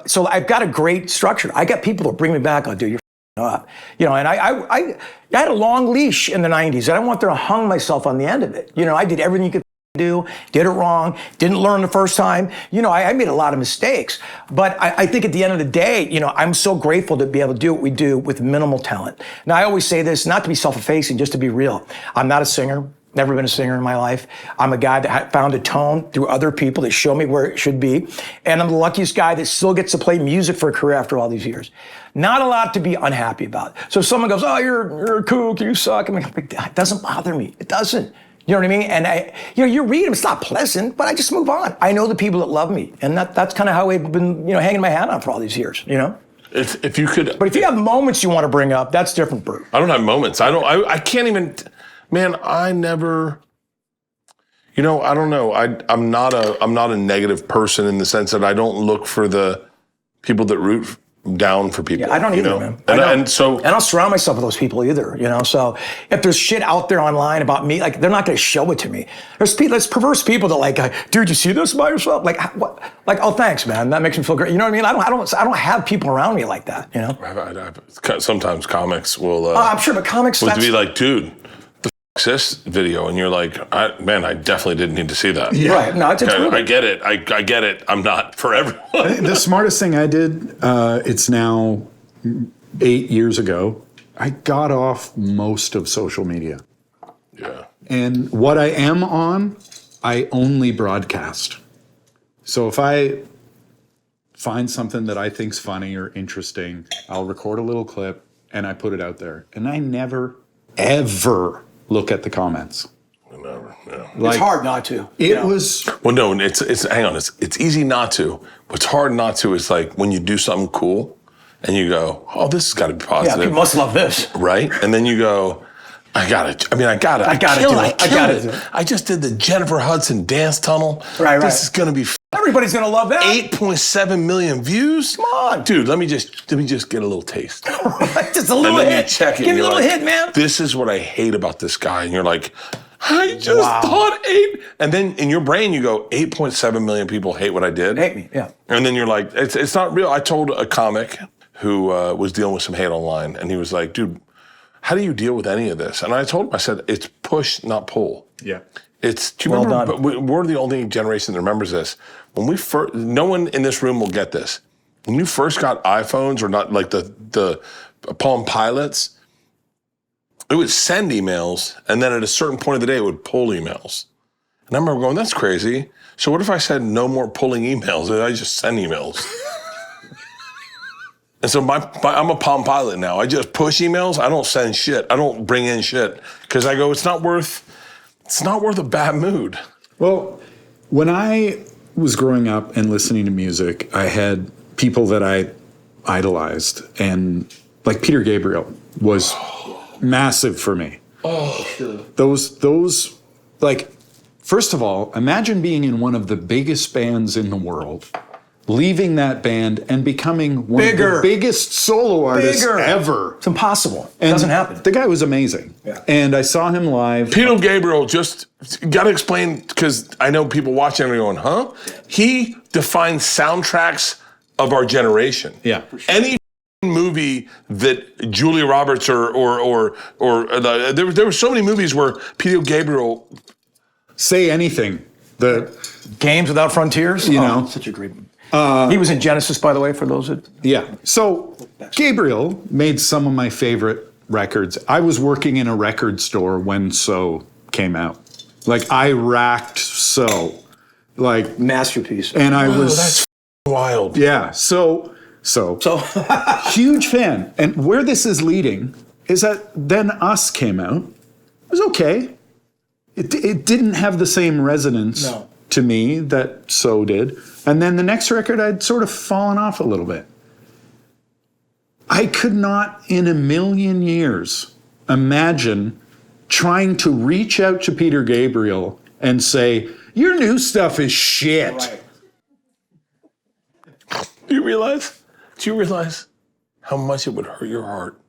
So I've got a great structure. I got people that bring me back. Oh, dude, you're up. And I had a long leash in the 90s. I don't want to hung myself on the end of it. I did everything you could do, did it wrong, didn't learn the first time. I made a lot of mistakes. But I think at the end of the day, I'm so grateful to be able to do what we do with minimal talent. Now, I always say this, not to be self-effacing, just to be real. I'm not a singer. Never been a singer in my life. I'm a guy that found a tone through other people that show me where it should be. And I'm the luckiest guy that still gets to play music for a career after all these years. Not a lot to be unhappy about. So if someone goes, oh, you're a kook, you suck. I'm like, it doesn't bother me. It doesn't. You know what I mean? And you read them, it's not pleasant, but I just move on. I know the people that love me. And that's kind of how I've been, hanging my hat on for all these years, If you could. But if you have moments you want to bring up, that's different, Bert. I don't have moments. I can't even. Man, I never. I don't know. I'm not a negative person in the sense that I don't look for the people that root down for people. Yeah, I don't either, man. And I don't surround myself with those people either, So if there's shit out there online about me, like, they're not going to show it to me. There's perverse people that dude, you see this by yourself? Like, what? Like, oh, thanks, man. That makes me feel great. You know what I mean? I don't have people around me like that. Sometimes comics will. I'm sure, but comics. Would be like, dude, this video, and you're like, I definitely didn't need to see that. Yeah. Right. No, it's I get it. I get it. I'm not for everyone. The smartest thing I did, it's now 8 years ago, I got off most of social media. Yeah. And what I am on, I only broadcast. So if I find something that I think's funny or interesting, I'll record a little clip and I put it out there. And I never, ever look at the comments. Never, yeah. It's hard not to. It was. Well, no, it's hang on. It's easy not to. What's hard not to is like when you do something cool and you go, oh, this has got to be positive. Yeah, people must love this. Right? And then you go, I got it. I got it. I got it. I just did the Jennifer Hudson dance tunnel. Right. This is going to be everybody's going to love that. 8.7 million views. Come on. Dude, let me just get a little taste. Just a little hit. And then you check it. Give me a little hit, man. This is what I hate about this guy. And you're like, I just thought 8. And then in your brain, you go, 8.7 million people hate what I did. Hate me, yeah. And then you're like, it's not real. I told a comic who was dealing with some hate online, and he was like, dude, how do you deal with any of this? And I told him, I said, it's push, not pull. Yeah. Do you remember? But we're the only generation that remembers this. When we first, no one in this room will get this. When you first got iPhones, or not like the Palm Pilots, it would send emails, and then at a certain point of the day, it would pull emails. And I remember going, that's crazy. So what if I said no more pulling emails? I just send emails. And so I'm a Palm Pilot now. I just push emails. I don't send shit. I don't bring in shit because I go, it's not worth a bad mood. Well, when I was growing up and listening to music, I had people that I idolized, and like Peter Gabriel was massive for me. Oh, sure. Those like, first of all, imagine being in one of the biggest bands in the world, leaving that band and becoming one of the biggest solo artists ever. It's impossible. It doesn't happen. The guy was amazing. Yeah. And I saw him live. Peter Gabriel, just got to explain, because I know people watching and going, huh? He defined soundtracks of our generation. Yeah. Any movie that Julia Roberts there were so many movies where Peter Gabriel. Say Anything. The Games Without Frontiers. You know. Such a great movie. He was in Genesis, by the way, for those that... Yeah. So Gabriel made some of my favorite records. I was working in a record store when So came out. Like, I racked So. Like... Masterpiece. And I was... That's wild. Yeah. So huge fan. And where this is leading is that then Us came out. It was okay. It didn't have the same resonance to me that So did. And then the next record, I'd sort of fallen off a little bit. I could not in a million years imagine trying to reach out to Peter Gabriel and say, your new stuff is shit. Right. Do you realize how much it would hurt your heart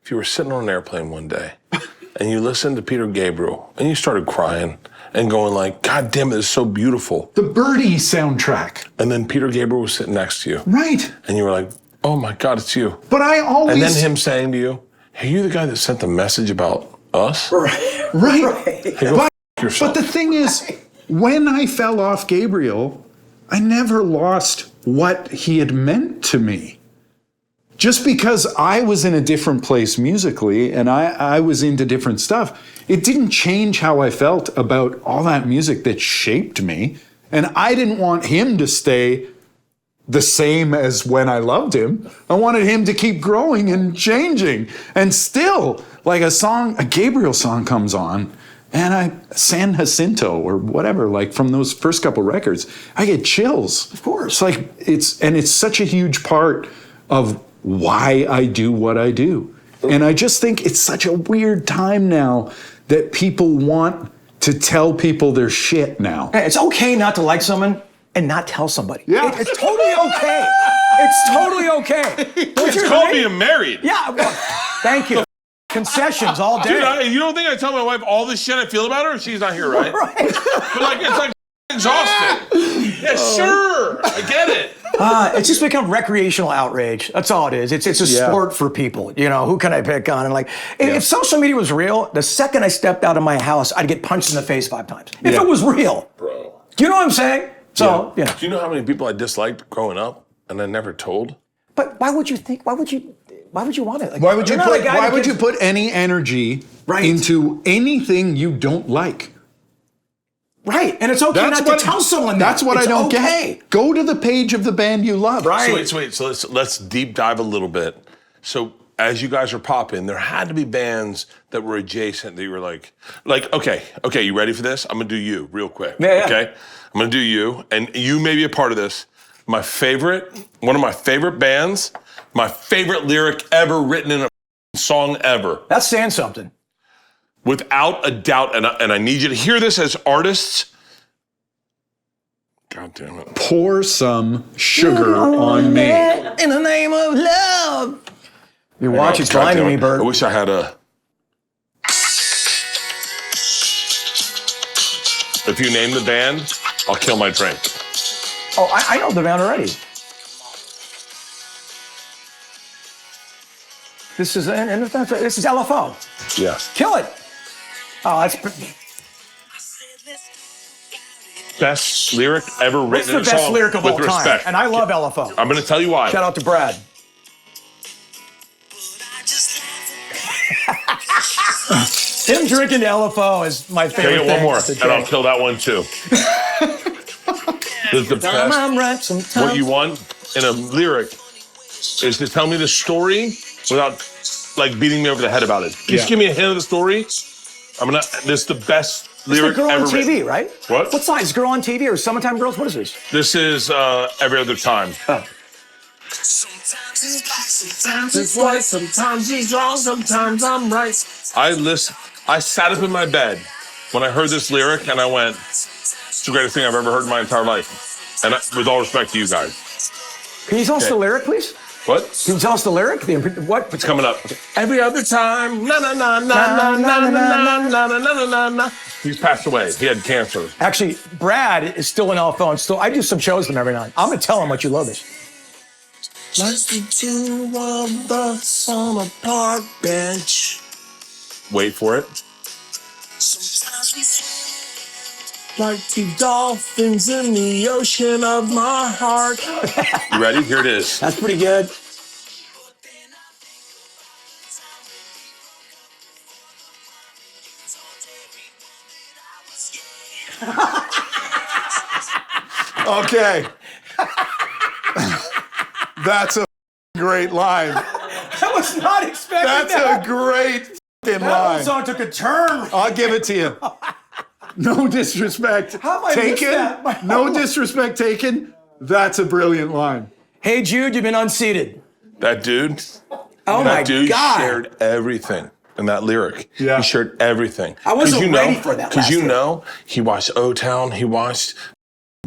if you were sitting on an airplane one day and you listened to Peter Gabriel and you started crying and going like, God damn it, it's so beautiful. The Birdie soundtrack. And then Peter Gabriel was sitting next to you. Right. And you were like, oh my God, it's you. But I always... And then him saying to you, hey, you the guy that sent the message about us? Right. Hey, go f*** yourself. But the thing is, when I fell off Gabriel, I never lost what he had meant to me. Just because I was in a different place musically and I was into different stuff, it didn't change how I felt about all that music that shaped me. And I didn't want him to stay the same as when I loved him. I wanted him to keep growing and changing. And still, like a Gabriel song comes on, and San Jacinto or whatever, like from those first couple records, I get chills. Of course. It's such a huge part of why I do what I do. And I just think it's such a weird time now that people want to tell people their shit now. Hey, it's okay not to like someone and not tell somebody. Yeah. It's totally okay. It's totally okay. Don't you It's called agree? being married. Yeah, well, thank you. Concessions all day. Dude, you don't think I tell my wife all this shit I feel about her? She's not here, right? Right. But like, it's like exhausting. Yeah, sure. I get it. It's just become recreational outrage. That's all it is. It's a sport for people. You know, who can I pick on? And like, if social media was real, the second I stepped out of my house, I'd get punched in the face 5 times. If it was real. Bro. Do you know what I'm saying? So, Do you know how many people I disliked growing up and I never told? But why would you want it? Like, Why would you you put any energy Right. into anything you don't like? Right, and it's okay not to tell someone that. That's what It's I don't okay. get. Go to the page of the band you love. Right. So wait. So let's deep dive a little bit. So as you guys are popping, there had to be bands that were adjacent that you were like, okay, you ready for this? I'm gonna do you real quick. Yeah. Okay, I'm gonna do you, and you may be a part of this. One of my favorite bands, my favorite lyric ever written in a song ever. That's saying something. Without a doubt, and I need you to hear this as artists. God damn it. Pour some sugar on me. In the name of love. Your watch is God blinding damn me, it. Bert. I wish I had a... If you name the band, I'll kill my drink. Oh, I know the band already. This is LFO. Yeah. Kill it. Oh, that's Best lyric ever What's written the in a best song lyric of with all time. respect. And I love LFO. I'm going to tell you why. Shout out to Brad. Him drinking LFO is my favorite Take it one thing more, to and I'll drink. kill that one too. This is the best. I'm right sometimes. What you want in a lyric is to tell me the story without like beating me over the head about it. Just give me a hint of the story. This is the best It's the lyric girl ever on TV, written. right? What? What size? Girl on TV or Summertime Girls? What is this? This is Every Other Time. Oh. Sometimes he's black, sometimes he's white, sometimes he's wrong, sometimes I'm right. I sat up in my bed when I heard this lyric and I went, it's the greatest thing I've ever heard in my entire life. And with all respect to you guys. Can you tell us the lyric, please? What? Can you tell us the lyric? What? It's coming up. Every other time, na na na na na na na na na na na na na. He's passed away. He had cancer. Actually, Brad is still in LFO and still, I do some shows with him every night. I'm gonna tell him what you love this. Like the two of us on a park bench. Wait for it. Sometimes we swim like two dolphins in the ocean of my heart. You ready? Here it is. That's pretty good. Okay. That's a great line. I was not expecting That's a great fucking That whole line. song took a turn. I'll give it to you. No disrespect How have I missed taken. that? No disrespect taken. That's a brilliant line. Hey, Jude, you've been unseated. That dude. Oh, that my dude God. shared everything in that lyric. Yeah. He shared everything. I wasn't 'Cause ready for that Because last you lyric. know, he watched O-Town, he watched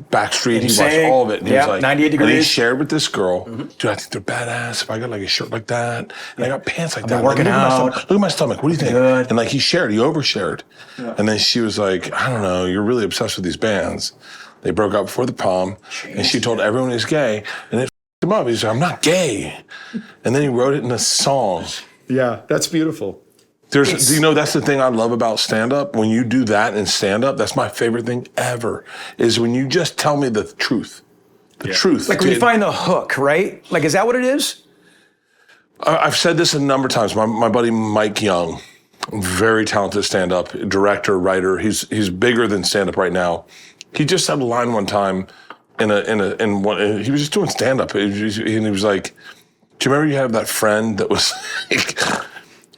Backstreet, he watched Insane. all of it. And he Yeah, was like, 98 And he Degrees. shared with this girl, dude, I think they're badass. If I got like a shirt like that, and I got pants like that. been working look at my out. stomach. Look at my stomach. What do you think? Good. And like he shared, he overshared. And then she was like, I don't know, you're really obsessed with these bands. They broke up before the prom, and she told everyone he's gay, and it f***ed him up. He's like, I'm not gay. And then he wrote it in a song. Yeah, that's beautiful. Do you know, that's the thing I love about stand-up. When you do that in stand-up, that's my favorite thing ever, is when you just tell me the truth. The truth. Like when you find the hook, right? Like, is that what it is? I've said this a number of times. My buddy Mike Young, very talented stand-up director, writer. He's bigger than stand-up right now. He just said a line one time he was just doing stand-up, and he was like, do you remember you have that friend that was like,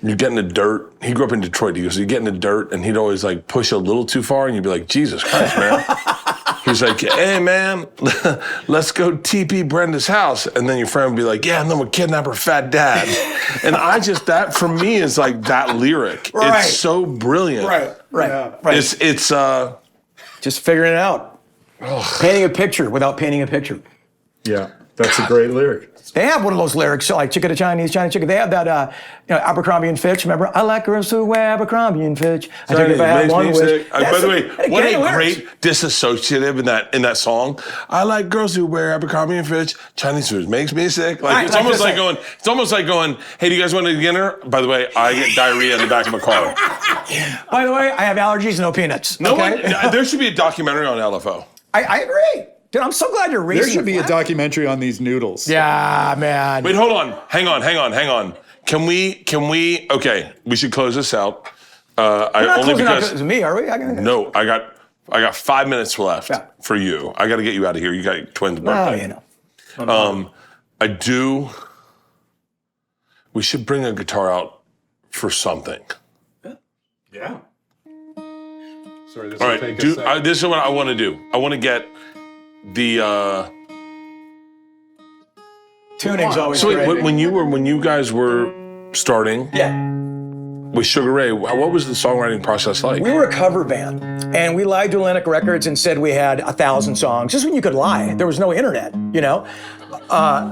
you get in the dirt? He grew up in Detroit. He goes, you get in the dirt, and he'd always like push a little too far, and you'd be like, Jesus Christ, man. He's like, hey, man, let's go TP Brenda's house. And then your friend would be like, yeah, and then we'll kidnap her fat dad. And that for me is like that lyric. Right. It's so brilliant. Right. It's Just figuring it out. Painting a picture without painting a picture. Yeah, that's a great lyric. They have one of those lyrics, so like Chicken to Chinese Chicken. They have that, Abercrombie and Fitch. Remember, I like girls who wear Abercrombie and Fitch. I think if I had one wish. By the way, what a lyrics. great disassociative in that song. I like girls who wear Abercrombie and Fitch. Chinese food makes me sick. Like it's almost like going. Hey, do you guys want to dinner? By the way, I get diarrhea in the back of my car. By the way, I have allergies, no peanuts. No okay? one. There should be a documentary on LFO. I agree. Dude, I'm so glad you're raising There should be a flag. documentary on these noodles. Yeah, man. Wait, hold on. Hang on. Can we? Okay, we should close this out. We're not closing out because of me, are we? No, I got 5 minutes left Yeah. for you. I got to get you out of here. You got your twins' Oh, birthday. you know. I do. We should bring a guitar out for something. Yeah. Sorry, this All will right, take a second. this is what I want to do. I want to get the. Tuning's always So great. wait, when you guys were starting with Sugar Ray, what was the songwriting process like? We were a cover band, and we lied to Atlantic Records and said we had 1,000 songs. Just when you could lie, there was no internet, you know.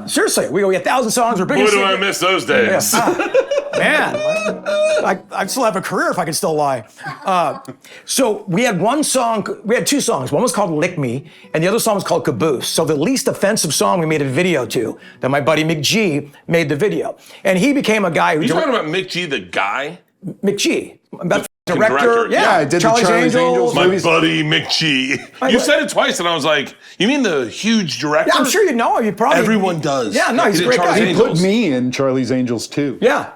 Seriously, we 1,000 songs. We're big. Boy, do I miss those days. Man, I'd still have a career if I could still lie. So we had one song, we had two songs. One was called Lick Me, and the other song was called Caboose. So the least offensive song we made a video to, that my buddy McG made the video. And he became a guy who... You talking about Mick G, the guy? McG, director. director. Yeah, I did the Charlie's Angels My movies. buddy Mick G. You said it twice, and I was like, you mean the huge director? Yeah, I'm sure you know him. You probably... Everyone does. Yeah, no, he's He a did great Charlie's guy. He Angels. put me in Charlie's Angels too. Yeah.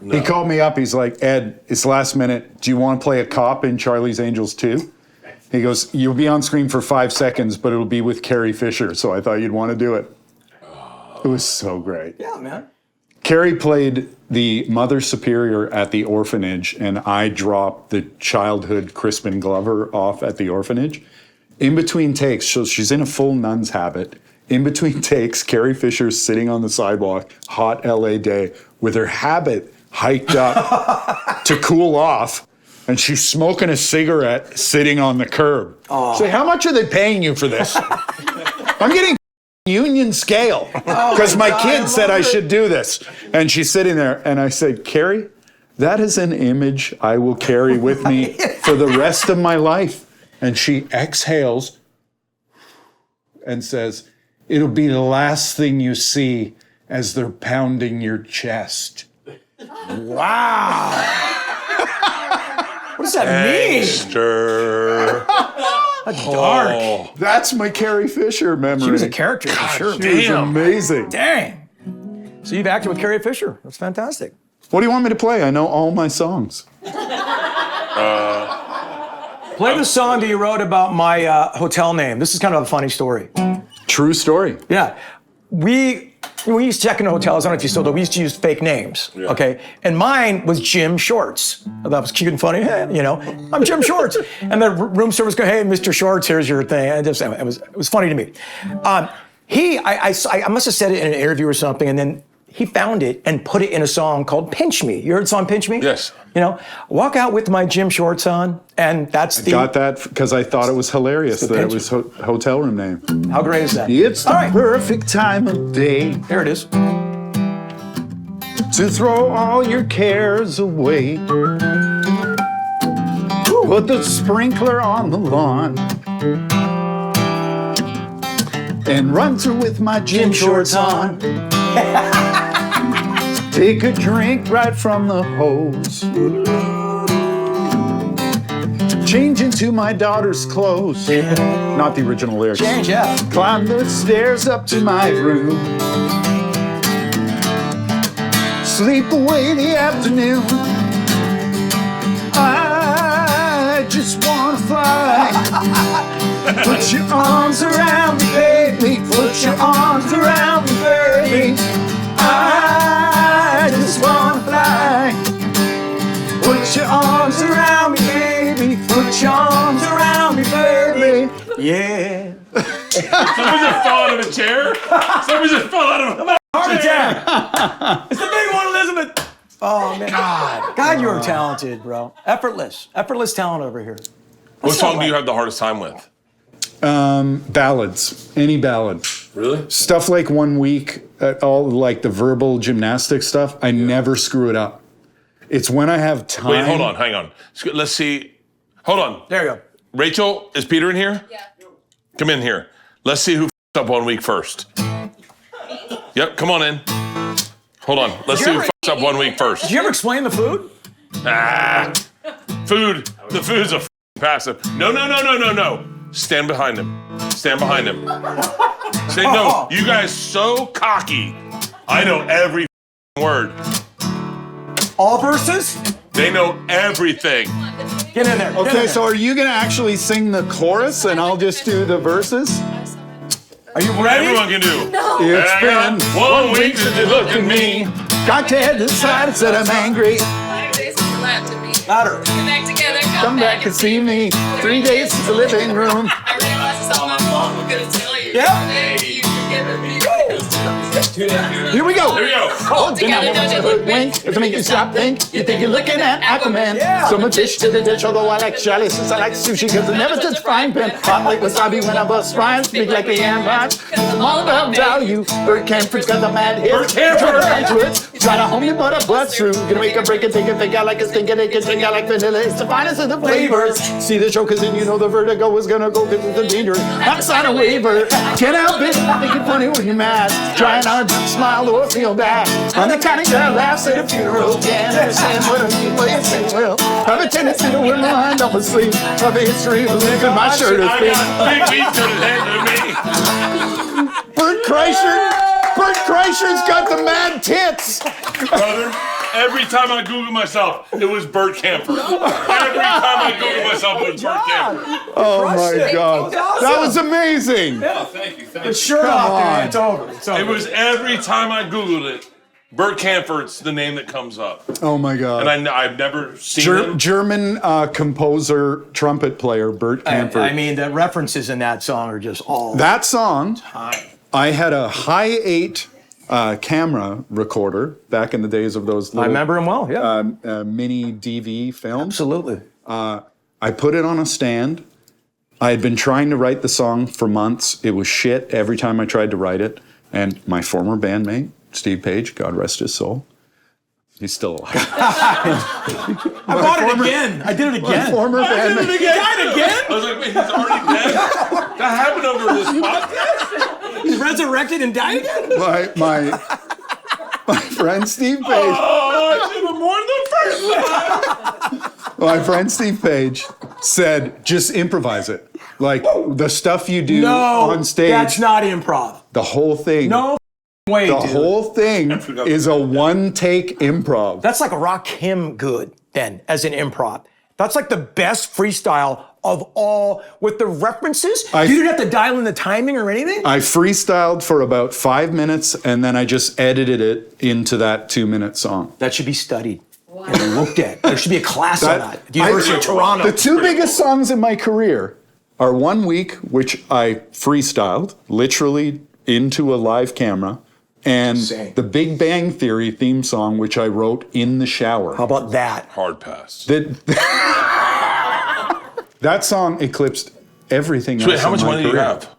He called me up. He's like, Ed, it's last minute. Do you want to play a cop in Charlie's Angels 2? He goes, you'll be on screen for 5 seconds, but it'll be with Carrie Fisher. So I thought you'd want to do it. It was so great. Yeah, man. Carrie played the Mother Superior at the orphanage, and I dropped the childhood Crispin Glover off at the orphanage. In between takes, so she's in a full nun's habit. In between takes, Carrie Fisher's sitting on the sidewalk, hot LA day, with her habit hiked up to cool off, and she's smoking a cigarette sitting on the curb. Say, how much are they paying you for this? I'm getting union scale because my kid said I should do this. And she's sitting there, and I said, Carrie, that is an image I will carry with me for the rest of my life. And she exhales and says, it'll be the last thing you see as they're pounding your chest. Wow. What does that mean? Gangster. Dark. That's my Carrie Fisher memory. She was a character for sure. She was amazing. Dang. So you've acted with Carrie Fisher. That's fantastic. What do you want me to play? I know all my songs. Play the song that you wrote about my hotel name. This is kind of a funny story. True story. Yeah. We we used to check in hotels, I don't know if you still do, we used to use fake names, okay? And mine was Jim Shorts. That was cute and funny, you know, I'm Jim Shorts. And the room service go, hey, Mr. Shorts, here's your thing. And it was funny to me. I must have said it in an interview or something, and then he found it and put it in a song called Pinch Me. You heard the song Pinch Me? Yes. You know, walk out with my gym shorts on, and that's the... Got that because I thought it was hilarious that it was hotel room name. How great is that? It's the perfect time of day There it is. to throw all your cares away. Put the sprinkler on the lawn and run through with my gym shorts on. Take a drink right from the hose. Change into my daughter's clothes. Not the original lyrics. Change, yeah. Climb the stairs up to my room. Sleep away the afternoon. I just wanna fly. Put your arms around me, baby. Put your arms around me, baby. I just wanna fly. Put your arms around me, baby. Put your arms around me, baby. Yeah. Somebody just fell out of a chair. Somebody just fell out of a Heart attack. It's the big one, Elizabeth. Oh, man. God, you're talented, bro. Effortless talent over here. What song do you have the hardest time with? Ballads. Any ballad. Really? Stuff like 1 week, all like the verbal gymnastic stuff, I never screw it up. It's when I have time. Wait, hold on, hang on. Let's see. Hold on. There you go. Rachel, is Peter in here? Yeah. Come in here. Let's see who f***ed up 1 week first. Yep, come on in. Hold on. Let's see who f***ed up 1 week first. Did you ever explain the food? Food. The food's a passive. No. Stand behind him. Stand behind him. Say no. You guys so cocky. I know every word. All verses? They know everything. Get in there. Okay, so are you gonna actually sing the chorus and I'll just do the verses? Are you ready? Everyone can do. No. It's Hang been on. 1 week since you looked at me. got to head inside and said I'm angry. 5 days since you laughed at me. Louder. Get back together. Come back and see me. 3 days since the living room. I realize it's all my fault. I'm gonna tell you. Yeah. Hey, you forgive me. Here we go. Here we go. Oh, then I want to hoodwink. If I make you stop, think you think you're looking at Aquaman. Yeah. So much fish to the dish, although I like Charlie since I like sushi, cause I never touch frying pan. Hot like wasabi when I bust fries, speak like the ambats. I'm all about value. Bert Camford's got the mad hits. Bert Camford. Try to homie, but I bust through. Gonna make a break and take a think I like a stink and it can drink I like vanilla. It's the finest of the flavors. See the show, cause then you know the vertigo is gonna go, cause it's a dangerous. I'm sign a waiver. Can't help it. Think it's funny when you're mad. Trying hard to smile or feel bad. I'm the kind of guy that laughs at a funeral. Can't understand what I mean when you say, well, I have a tendency to wear my mind off asleep. Of a history of living my shirt has been. Big meat to the head of me. Bert Kreischer's got the mad tits. Brother, every time I Google myself, it was Bert Camford. Every time I Google myself, it was Bert Camford. Oh my God. That was amazing. Thank you. It's sure off, man. It's over. It's over. It was every time I Googled it, Bert Camford's the name that comes up. Oh my God. And I've never seen him. German composer, trumpet player, Bert Camford. I mean, the references in that song are just all That song, time. I had a high 8 camera recorder back in the days of those little I remember him well, yeah. mini DV films. Absolutely. I put it on a stand. I had been trying to write the song for months. It was shit every time I tried to write it. And my former bandmate, Steve Page, God rest his soul, he's still alive. I bought it again. I did it again. My former bandmate. You died again? I was like, wait, he's already dead? That happened over this podcast? He resurrected and died again? My friend Steve Page. Oh, I should have mourned the first time. My friend Steve Page said, just improvise it. Like the stuff you do on stage. That's not improv. The whole thing. No way, The dude. whole thing is a one-take improv. That's like a rock him good then, as an improv. That's like the best freestyle of all with the references. You didn't have to dial in the timing or anything? I freestyled for about 5 minutes and then I just edited it into that 2-minute song. That should be studied and looked at. There should be a class on that at the University of Toronto. The two biggest songs in my career are 1 Week, which I freestyled, literally into a live camera, and the Big Bang Theory theme song, which I wrote in the shower. How about that? Hard pass. That song eclipsed everything else. Wait, how much money do you career. have?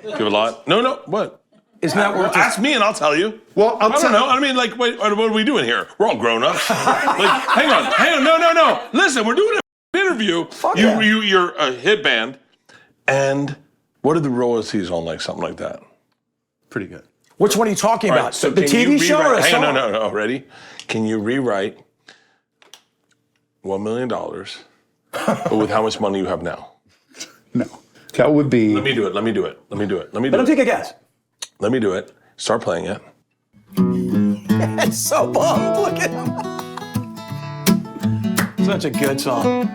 Do you have a lot? No. What? Isn't that worth it? Ask me and I'll tell you. Well, I don't know. I mean, like, wait, what are we doing here? We're all grown ups. Like, hang on. No. Listen, we're doing an interview. You're a hit band, and what are the royalties on like something like that? Pretty good. Which one are you talking All about? right, so the can you TV show or a rewrite- song? Hang on, no. Ready? Can you rewrite $1 million, but with how much money you have now? No. That would be... Let me do it. Let me do it. Let him take a guess. Let me do it. Start playing it. It's so bummed. Look at him. Such a good song.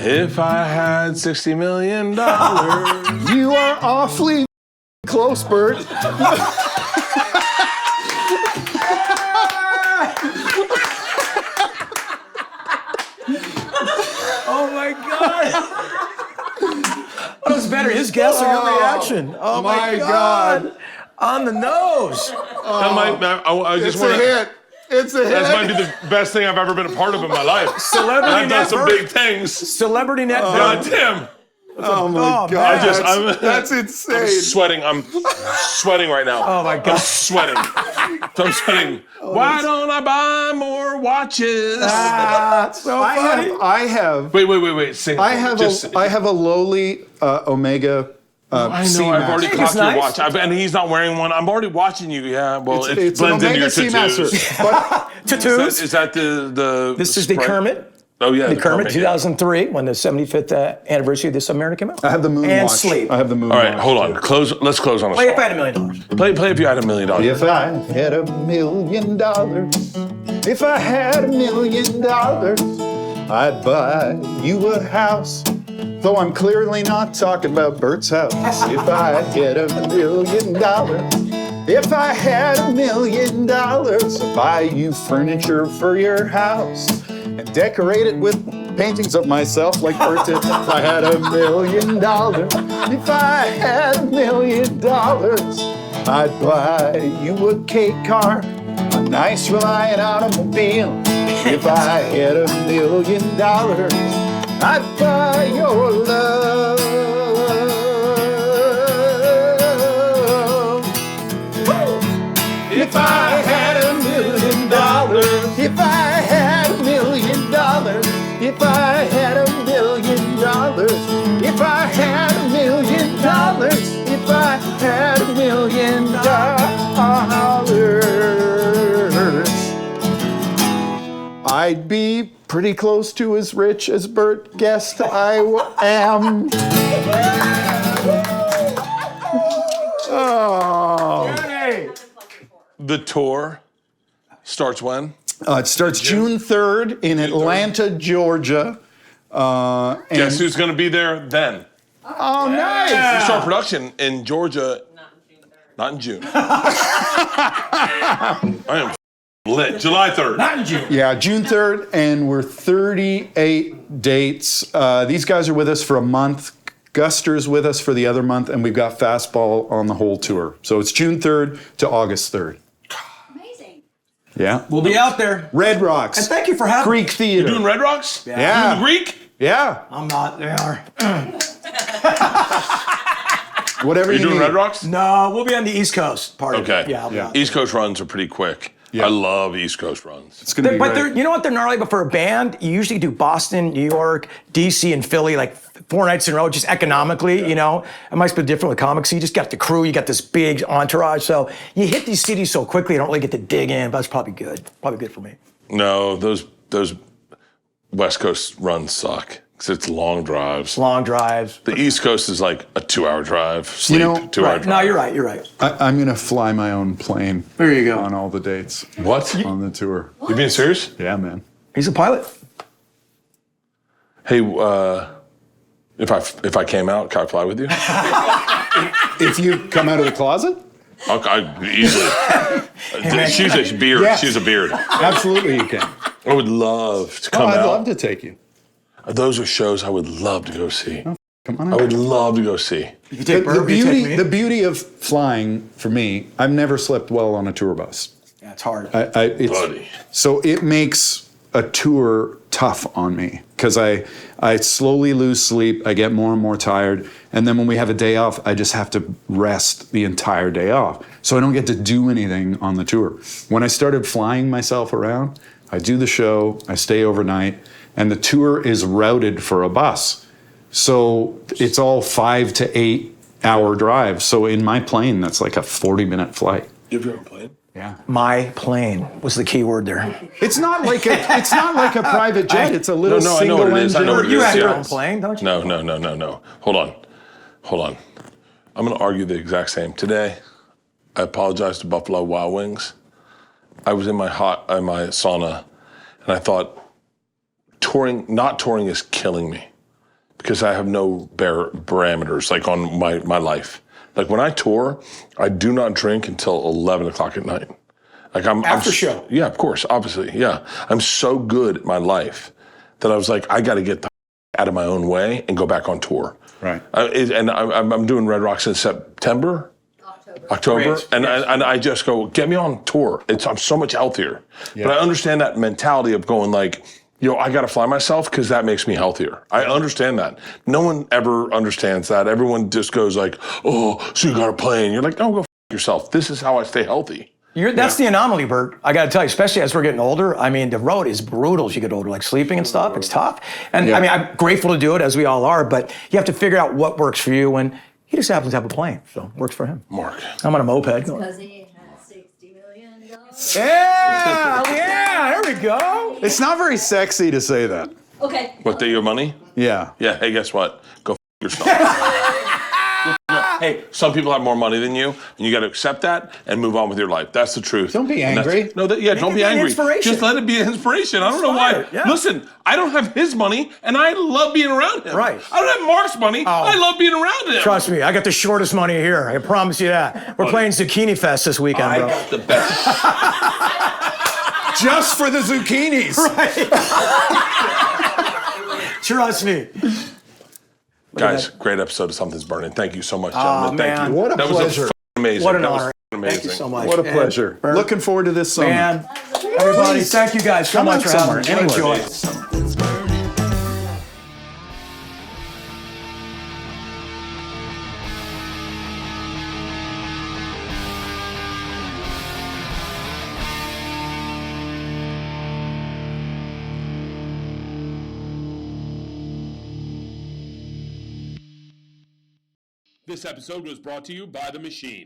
If I had $60 million. You are awfully close, Bert. Oh my God. What was better, his guess or your reaction? Oh my God. On the nose. I just want to. hit. It's a hit. That might be the best thing I've ever been a part of in my life. Celebrity I've done some network. big things. Celebrity net. God damn. Oh my Oh, God. man. That's insane. I'm sweating. I'm sweating right now. Oh my I'm God. sweating. I'm sweating. Why don't I buy more watches? That's so funny. I have Wait. Sing. I have a lowly Omega I know. I've already clocked your watch, and he's not wearing one. I'm already watching you. Yeah. Well, it it's an blends into Omega your Seamaster. tattoos. But Tattoos. Is that the? This is the Sprite? Kermit. Oh yeah, The Kermit, yeah. 2003, when the 75th anniversary of This America came out. I have the moon and watch. Sleep. I have the moon All right, watch, hold on. too. Close. Let's close on a Play if I song. had $1 million. Play if you had $1 million. If I had $1 million, if I had $1 million, I'd buy you a house. Though I'm clearly not talking about Bert's house. If I had $1 million, if I had $1 million, I'd buy you furniture for your house and decorate it with paintings of myself like Bert did. If I had $1 million, if I had $1 million, I'd buy you a cake car, a nice reliant automobile. If I had $1 million, I'd buy your love. If I had $1 million, if I had $1 million, if I had $1 million, if I had $1 million, if I had $1 million, I'd be pretty close to as rich as Bert guessed I am. Oh. The tour starts when? It starts June 3rd in Atlanta, Georgia. Guess who's going to be there then? Oh, nice. We start production in Georgia. Not in June. I am lit. July 3rd. Not in June. Yeah, June 3rd, and we're 38 dates. These guys are with us for a month. Guster's with us for the other month, and we've got Fastball on the whole tour. So it's June 3rd to August 3rd. Amazing. Yeah. We'll be out there. Red Rocks. And thank you for having Greek me. Theater. Doing Red Rocks? Yeah. Doing Greek? Yeah. I'm not. They are. Whatever Are you you doing need. Red Rocks? No, we'll be on the East Coast part of Okay. it. Yeah, I'll be out. East Coast runs are pretty quick. Yeah. I love East Coast runs. It's going to be But great. they're, you know what? They're gnarly. But for a band, you usually do Boston, New York, DC, and Philly, like 4 nights in a row, just economically. You know, it might be different with comics. So you just got the crew, you got this big entourage. So you hit these cities so quickly, you don't really get to dig in. But that's probably good. Probably good for me. No, those West Coast runs suck. Because it's long drives. Long drives. The East Coast is like a 2-hour drive. Sleep, You know, 2-hour Right. drive. No, you're right. You're right. I'm going to fly my own plane. There you go. On all the dates What? on the tour. You being serious? Yeah, man. He's a pilot. Hey, if I came out, can I fly with you? If you come out of the closet? Easily. She's a beard. Yeah. She's a beard. Absolutely, you can. I would love to Oh, come I'd out. love to take you. Those are shows I would love to go see. Come on I out. would love to go see. You can take The Bert, you take me. beauty of flying for me, I've never slept well on a tour bus. Yeah, it's hard. Buddy. So it makes a tour tough on me because I slowly lose sleep. I get more and more tired. And then when we have a day off, I just have to rest the entire day off. So I don't get to do anything on the tour. When I started flying myself around, I do the show, I stay overnight, and the tour is routed for a bus. So it's all 5 to 8 hour drive. So in my plane, that's like a 40-minute flight. You've ever played? Yeah. My plane was the key word there. It's not like a private jet. It's a little No, I know single what it is. I engine. know what it You is. have your Yeah. own plane, don't you? No. Hold on. I'm going to argue the exact same. Today, I apologize to Buffalo Wild Wings. I was in my sauna, and I thought not touring is killing me because I have no parameters like on my life. Like when I tour, I do not drink until 11 o'clock at night. Like After show. Yeah, of course, obviously, yeah. I'm so good at my life that I was like, I got to get the out of my own way and go back on tour. Right. I'm doing Red Rocks in September. October, Great. and I just go, get me on tour. I'm so much healthier. Yeah. But I understand that mentality of going like, I got to fly myself because that makes me healthier. I understand that. No one ever understands that. Everyone just goes like, oh, so you got a plane. You're like, no, go yourself. This is how I stay healthy. That's the anomaly, Bert. I got to tell you, especially as we're getting older. I mean, the road is brutal as you get older, like sleeping and stuff. It's tough. And Yeah. I mean, I'm grateful to do it, as we all are, but you have to figure out what works for you. And he just happens to have a plane, so it works for him. Mark. I'm on a moped. Because he has $60 million. Yeah, there we go. It's not very sexy to say that. Okay. What, they your money? Yeah. Yeah, hey, guess what? Go yourself. Hey, some people have more money than you, and you got to accept that and move on with your life. That's the truth. Don't be And that's- angry. don't be it be an angry. inspiration. Just let it be an inspiration. I don't know why. Inspired, yeah. Listen, I don't have his money, and I love being around him. Right. I don't have Mark's money. I love being around him. Trust me, I got the shortest money here. I promise you that. We're playing Zucchini Fest this weekend, I bro. got the best. Just for the zucchinis. Trust me. Guys, great episode of Something's Burning. Thank you so much, gentlemen. Thank man. you. What a that pleasure. was amazing. What an That was honor. amazing. Thank you so much. What a Ed, pleasure. Bert, Looking forward to this summer. Man, everybody, thank you guys so Come much out for having me. somewhere, Enjoy. This episode was brought to you by The Machine.